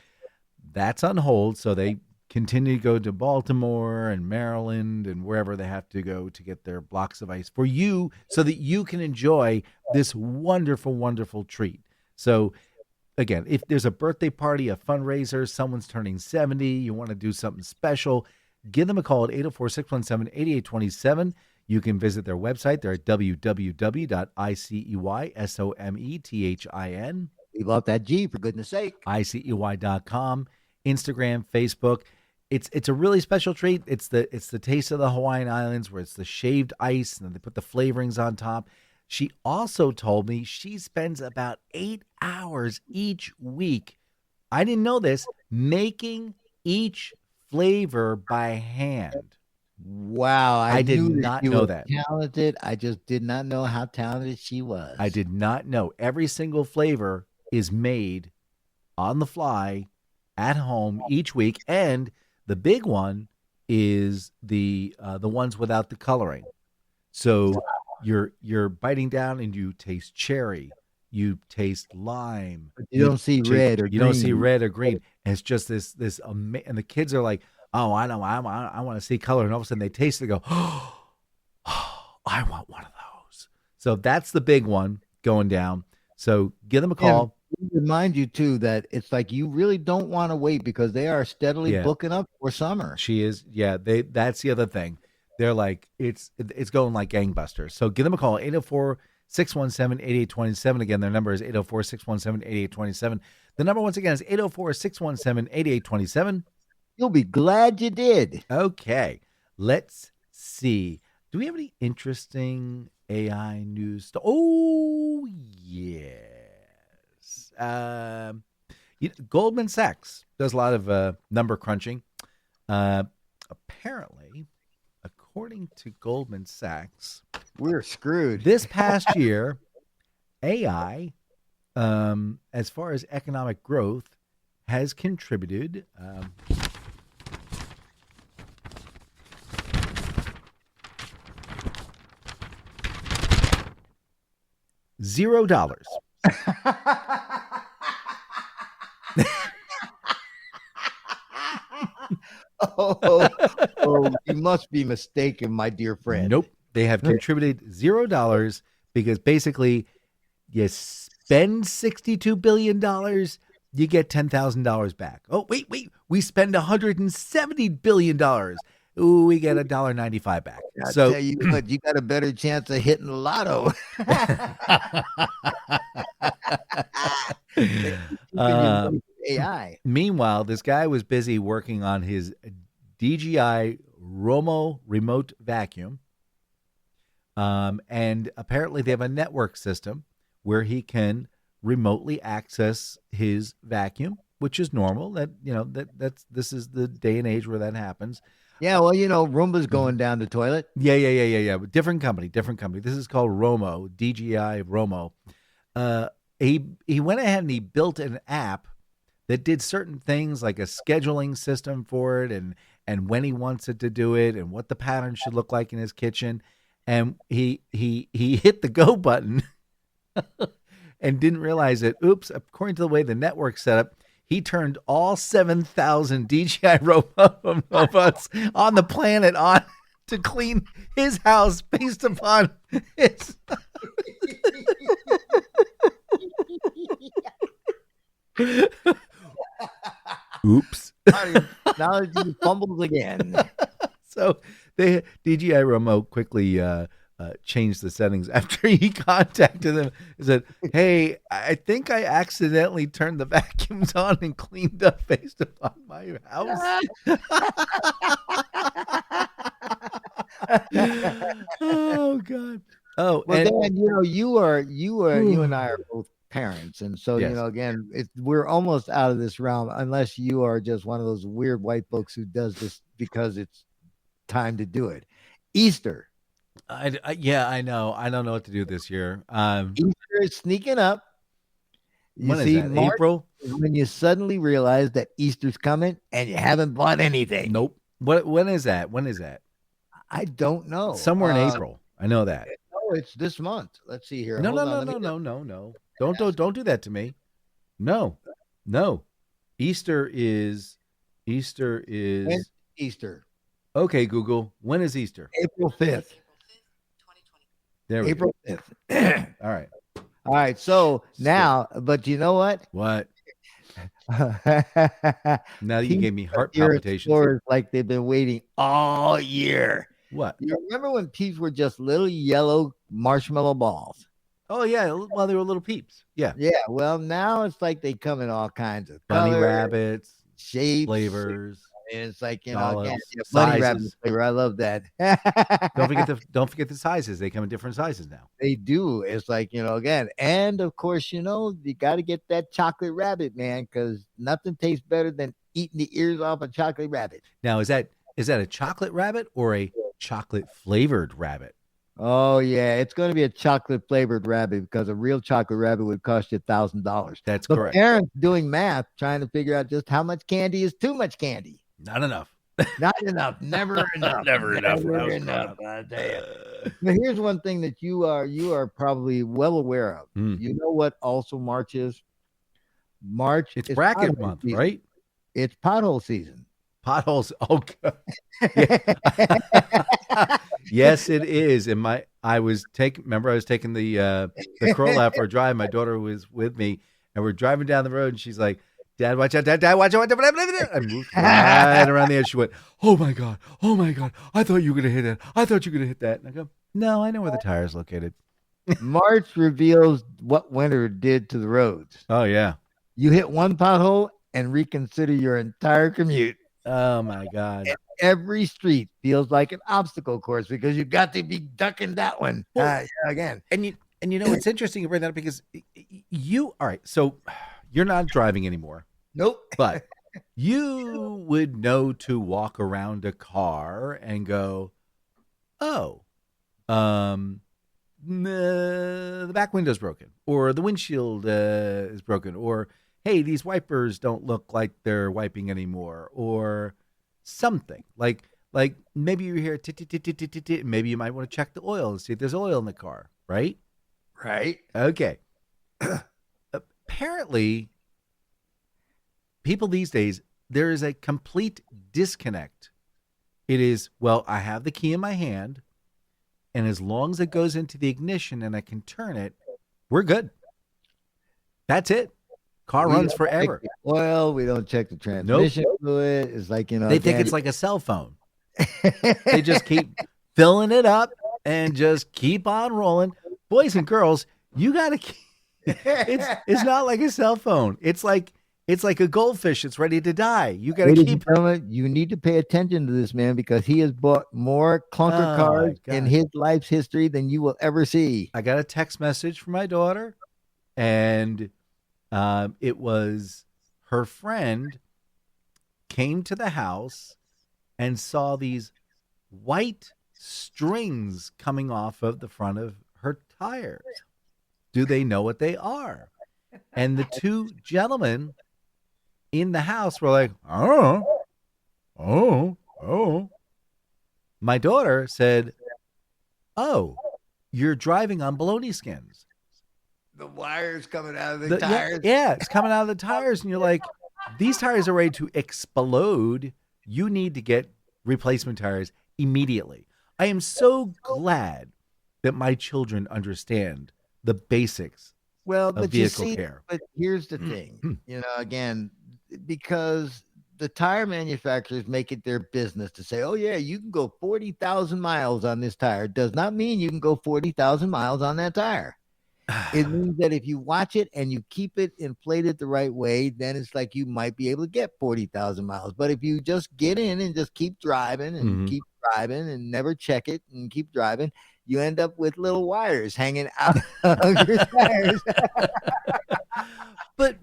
B: that's on hold. So they continue to go to Baltimore and Maryland and wherever they have to go to get their blocks of ice for you, so that you can enjoy this wonderful, wonderful treat. So again, if there's a birthday party, a fundraiser, someone's turning 70, you want to do something special, give them a call at 804-617-8827. You can visit their website. They're at www.iceysomethin.
A: Leave out that G, for goodness sake.
B: icey.com, Instagram, Facebook. It's a really special treat. It's the taste of the Hawaiian Islands, where it's the shaved ice and then they put the flavorings on top. She also told me she spends about 8 hours each week. I didn't know this, making each flavor by hand.
A: Wow.
B: I did not know that.
A: Talented. I just did not know how talented she was.
B: I did not know. Every single flavor is made on the fly at home each week. And the big one is the ones without the coloring. So you're biting down and you taste cherry, you taste lime.
A: But you don't see red or green.
B: You don't see red or green. And it's just this and the kids are like, "Oh, I know, I want to see color." And all of a sudden they taste it and go, "Oh, I want one of those." So that's the big one going down. So give them a call.
A: And remind you too that it's like you really don't want to wait, because they are steadily booking up for summer.
B: She is, yeah. That's the other thing. They're like, it's going like gangbusters. So give them a call, 804-617-8827. Again, their number is 804-617-8827. The number once again is 804-617-8827.
A: You'll be glad you did.
B: Okay, let's see. Do we have any interesting AI news? Oh, yes. Goldman Sachs does a lot of number crunching. Apparently, according to Goldman Sachs,
A: we're screwed.
B: This past year, AI, as far as economic growth, has contributed $0.
A: You must be mistaken, my dear friend.
B: Nope. They have contributed $0 because basically you spend $62 billion, you get $10,000 back. Oh, wait. We spend $170 billion. Ooh, we get $1.95 back.
A: I tell you what, you got a better chance of hitting the lotto. AI.
B: Meanwhile, this guy was busy working on his DJI Romo remote vacuum. And apparently they have a network system where he can remotely access his vacuum, which is normal. This is the day and age where that happens.
A: Yeah, well, Roomba's going down the toilet.
B: Yeah. Different company. This is called Romo, DJI Romo. He went ahead and he built an app that did certain things like a scheduling system for it and when he wants it to do it and what the pattern should look like in his kitchen. and he hit the go button and didn't realize it. Oops! According to the way the network's set up, he turned all 7,000 DJI robots on the planet on to clean his house based upon his. Oops.
A: Now he fumbles again.
B: So the DJI remote quickly changed the settings after he contacted them. He said, "Hey, I think I accidentally turned the vacuums on and cleaned up based upon my house." Oh God. Oh,
A: well,
B: and
A: Dan, you and I are both parents, and so
B: Yes.
A: Again, we're almost out of this realm unless you are just one of those weird white folks who does this because it's time to do it. Easter.
B: Yeah, I know. I don't know what to do this year.
A: Easter is sneaking up.
B: When is that?
A: March
B: April?
A: is when you suddenly realize that Easter's coming and you haven't bought anything.
B: Nope. When is that? When is that?
A: I don't know.
B: Somewhere in April. I know that.
A: No, it's this month. Let's see here.
B: No.
A: Hold on, let me-
B: Don't do that to me. No. Easter is.
A: When's Easter?
B: Okay, Google. When is Easter?
A: April 5th.
B: There we
A: April
B: go.
A: 5th.
B: All right.
A: All right. So now, but you know what?
B: What?
A: Now
B: Now that you gave me heart palpitations.
A: like they've been waiting all year.
B: What?
A: You remember when peeps were just little yellow marshmallow balls?
B: Oh yeah. Well, they were little peeps. Yeah.
A: Yeah. Well, now it's like they come in all kinds of
B: Bunny
A: colors,
B: rabbits,
A: shapes,
B: flavors.
A: and it's like
B: dollops,
A: again, bunny rabbit
B: sizes.
A: flavor. I love that.
B: Don't forget the sizes. They come in different sizes now.
A: They do. It's like, again, and of course, you got to get that chocolate rabbit, man, because nothing tastes better than eating the ears off a chocolate rabbit.
B: Now, is that a chocolate rabbit or a chocolate flavored rabbit?
A: Oh yeah, it's going to be a chocolate flavored rabbit because a real chocolate rabbit would cost you $1,000.
B: That's
A: the
B: correct.
A: Parents doing math, trying to figure out just how much candy is too much candy.
B: Not enough.
A: Not enough. Never enough.
B: Never enough.
A: Never enough. I tell you. Now, here's one thing that you are probably well aware of. You know what also March is? March.
B: It's
A: is
B: bracket
A: pothole
B: month,
A: season.
B: right?
A: It's pothole season.
B: Potholes. Oh, God. Yes, it is. And I was taking the Corolla out for a drive. My daughter was with me, and we're driving down the road, and she's like, "Dad, watch out! Dad, watch out!" I moved right around the edge. She went, "Oh my God! I thought you were gonna hit it. I thought you were gonna hit that." And I go, "No, I know where the tire's located."
A: March reveals what winter did to the roads.
B: Oh yeah.
A: You hit one pothole and reconsider your entire commute.
B: Oh my God.
A: And every street feels like an obstacle course because you got to be ducking that one. Again.
B: And you know it's interesting you bring that up because all right, so you're not driving anymore.
A: Nope.
B: But you would know to walk around a car and go, "Oh, the back window's broken, or the windshield is broken, or hey, these wipers don't look like they're wiping anymore," or something like maybe you hear maybe you might want to check the oil and see if there's oil in the car, right?
A: Right.
B: Okay. Apparently, people these days, there is a complete disconnect. It is, well, I have the key in my hand, and as long as it goes into the ignition and I can turn it, we're good. That's it. Car runs forever.
A: Well, we don't check the transmission fluid. It's like,
B: they think it's like a cell phone. They just keep filling it up and just keep on rolling. Boys and girls, you got to keep. It's not like a cell phone. It's like a goldfish that's ready to die. You got to keep.
A: You need to pay attention to this man because he has bought more clunker cars in his life's history than you will ever see.
B: I got a text message from my daughter, and it was her friend came to the house and saw these white strings coming off of the front of her tires. Do they know what they are? And the two gentlemen in the house were like, oh. My daughter said, oh, you're driving on bologna skins.
A: The wires coming out of the tires.
B: Yeah, it's coming out of the tires. And you're like, these tires are ready to explode. You need to get replacement tires immediately. I am so glad that my children understand the basics of vehicle care.
A: But here's the thing, again, because the tire manufacturers make it their business to say, oh, yeah, you can go 40,000 miles on this tire. Does not mean you can go 40,000 miles on that tire. It means that if you watch it and you keep it inflated the right way, then it's like you might be able to get 40,000 miles. But if you just get in and just keep driving and keep driving and never check it and keep driving, you end up with little wires hanging out of your tires.
B: But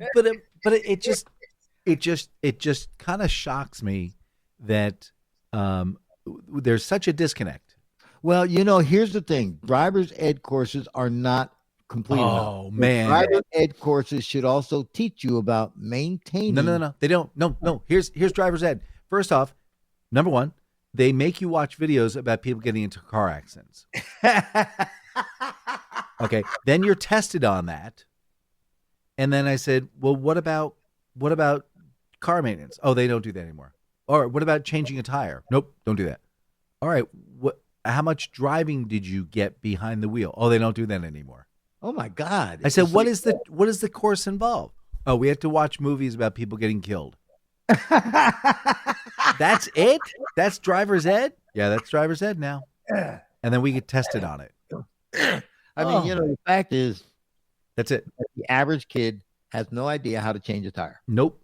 B: it just kind of shocks me that there's such a disconnect.
A: Well, here's the thing: driver's ed courses are not complete.
B: Oh man,
A: driver's ed courses should also teach you about maintaining.
B: No, they don't. No. Here's driver's ed. First off, number one, they make you watch videos about people getting into car accidents. Okay, then you're tested on that, and then I said, well, what about car maintenance? Oh, they don't do that anymore. Or what about changing a tire? Nope, don't do that. All right, how much driving did you get behind the wheel? Oh, they don't do that anymore.
A: Oh my God!
B: I said, what does the course involve? Oh, we have to watch movies about people getting killed. That's it? That's driver's ed? Yeah, that's driver's ed now. And then we get tested on it.
A: I mean, the fact is,
B: that's it.
A: The average kid has no idea how to change a tire.
B: Nope.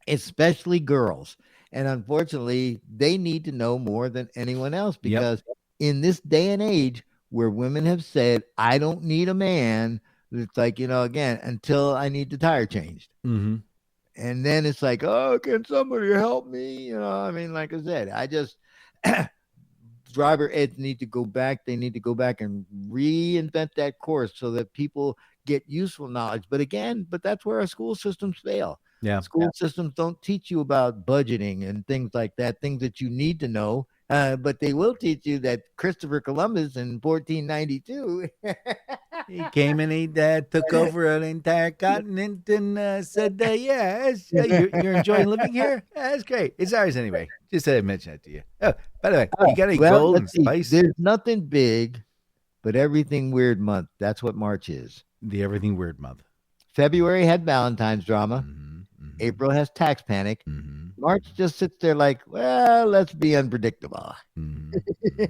A: Especially girls. And unfortunately, they need to know more than anyone else because in this day and age where women have said, I don't need a man, it's like, again, until I need the tire changed.
B: Mm-hmm.
A: And then it's like, oh, can somebody help me? I mean, like I said, I just driver eds need to go back. They need to go back and reinvent that course so that people get useful knowledge. But that's where our school systems fail.
B: Yeah.
A: School systems don't teach you about budgeting and things like that, things that you need to know. But they will teach you that Christopher Columbus in 1492
B: he came and he took over an entire continent and said, you're enjoying living here? Yeah, that's great. It's ours anyway. Just said I'd mention that to you. Oh, by the way, you got any gold and spice?
A: There's nothing big, but everything weird month. That's what March is.
B: The everything weird month.
A: February had Valentine's drama. April has tax panic. March just sits there like, well, let's be unpredictable.
B: That'd be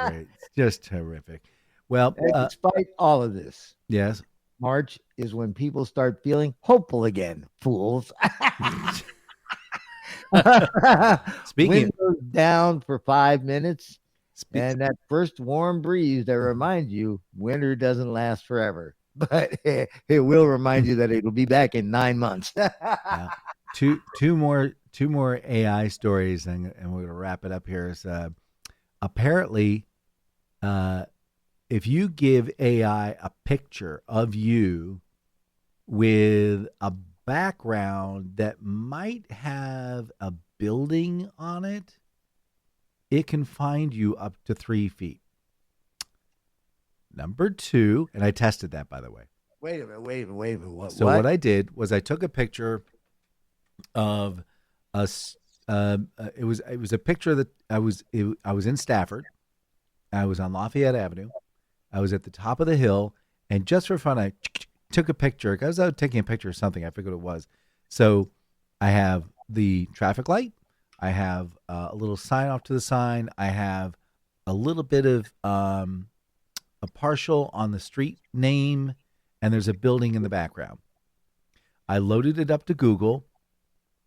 B: great. It's just terrific. Well,
A: despite all of this,
B: yes,
A: March is when people start feeling hopeful again. Fools. Wind goes down for 5 minutes, and that first warm breeze that reminds you winter doesn't last forever. But it will remind you that it'll be back in 9 months.
B: Two more AI stories, and we're gonna wrap it up here. Is apparently, if you give AI a picture of you with a background that might have a building on it, it can find you up to 3 feet. Number two, and I tested that, by the way.
A: Wait a minute.
B: What I did was I took a picture of us. It was a picture that I was in Stafford. I was on Lafayette Avenue. I was at the top of the hill, and just for fun, I took a picture. I was out taking a picture of something. I forget what it was. So I have the traffic light. I have a little sign off to the sign. I have a little bit of a partial on the street name, and there's a building in the background. I loaded it up to Google,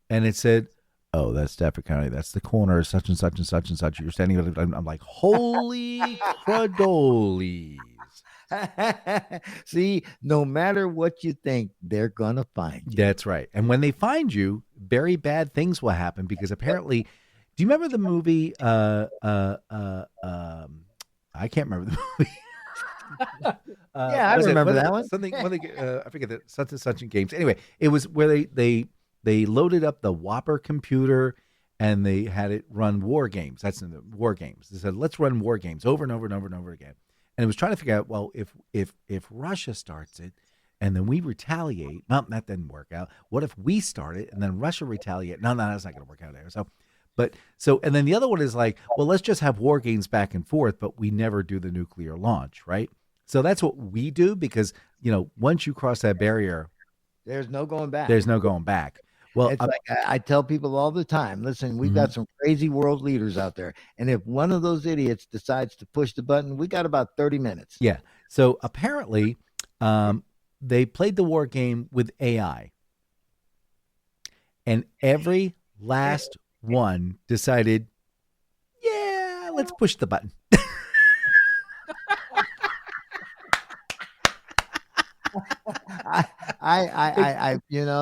B: and it said, oh, that's Stafford County. That's the corner, such and such and such and such. You're standing at it. I'm like, holy cradoles.
A: See, no matter what you think, they're going to find you.
B: That's right. And when they find you, very bad things will happen because apparently, do you remember the movie? I can't remember the movie.
A: Yeah, I remember that one.
B: I forget that such and such in games. Anyway, it was where they loaded up the Whopper computer and they had it run war games. That's in the war games. They said, let's run war games over and over and over and over again. And it was trying to figure out, well, if Russia starts it and then we retaliate, well, that didn't work out. What if we start it and then Russia retaliate? No, that's not going to work out there. And then the other one is like, well, let's just have war games back and forth, but we never do the nuclear launch, right? So that's what we do because, once you cross that barrier,
A: there's no going back.
B: There's no going back. Well,
A: it's like I tell people all the time, listen, we've got some crazy world leaders out there. And if one of those idiots decides to push the button, we got about 30 minutes.
B: Yeah. So apparently they played the war game with AI. And every last one decided, yeah, let's push the button.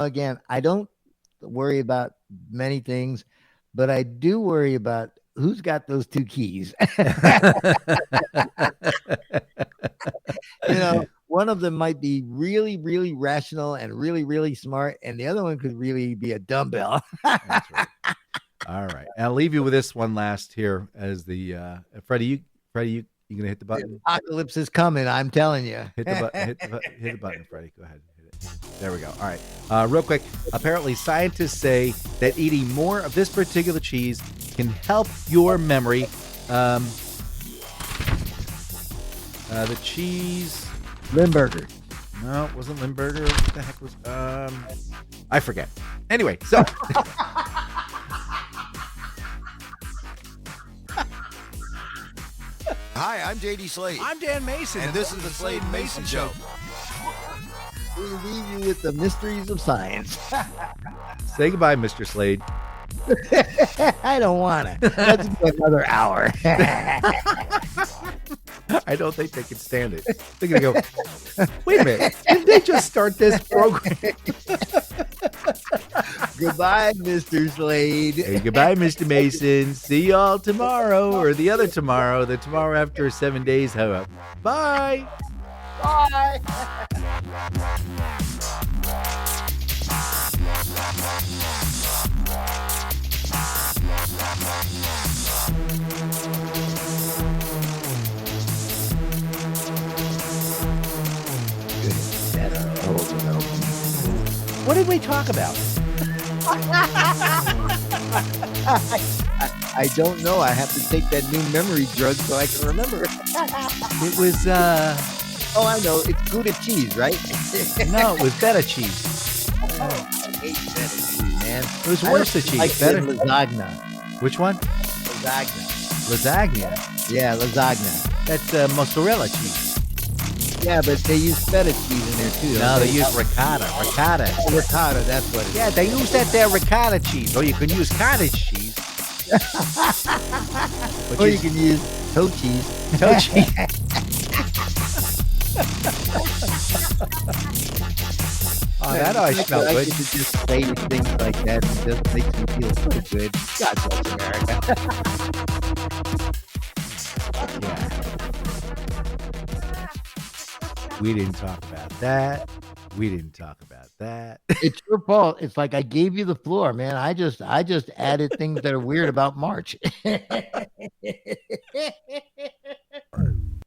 A: Again, I don't worry about many things, but I do worry about who's got those two keys. One of them might be really, really rational and really, really smart, and the other one could really be a dumbbell.
B: That's right. All right. I'll leave you with this one last here as the Freddie, you gonna hit the button?
A: The apocalypse is coming, I'm telling you.
B: Hit the button. Hit the button, Freddie. Go ahead. Hit it. There we go. All right. Real quick. Apparently, scientists say that eating more of this particular cheese can help your memory. The cheese.
A: Limburger.
B: No, it wasn't Limburger. What the heck was? I forget. Anyway, so.
E: Hi, I'm JD Slade.
F: I'm Dan Mason.
E: And this is the Slade and Mayson Show.
A: We leave you with the mysteries of science.
B: Say goodbye, Mr. Slade.
A: I don't want to. Let's do another hour.
B: I don't think they can stand it. They're going to go, wait a minute. Didn't they just start this program?
A: Goodbye, Mr. Slade.
B: Hey, goodbye, Mr. Mason. See y'all tomorrow or the other tomorrow, the tomorrow after 7 days. Bye.
A: Bye.
B: What did we talk about?
A: I don't know. I have to take that new memory drug so I can remember.
B: It was,
A: oh, I know. It's Gouda cheese, right?
B: No, it was feta cheese.
A: Oh, I hate feta cheese, man.
B: It was worse than cheese.
A: Like
B: Better.
A: lasagna.
B: Which one?
A: Lasagna.
B: Lasagna.
A: Yeah, lasagna.
B: That's mozzarella cheese.
A: Yeah, but they use feta cheese in there too.
B: No, they use ricotta. Ricotta.
A: Oh, ricotta, that's what it is.
B: Yeah, they use that there ricotta cheese. Or you can use cottage cheese.
A: Or you can use toe cheese.
B: Toe cheese. Oh, that always smelled
A: I
B: good.
A: get to just say things like that and just makes me feel so good. God bless America.
B: Yeah. We didn't talk about that. We didn't talk about that.
A: It's your fault. It's like I gave you the floor, man. I just added things that are weird about March.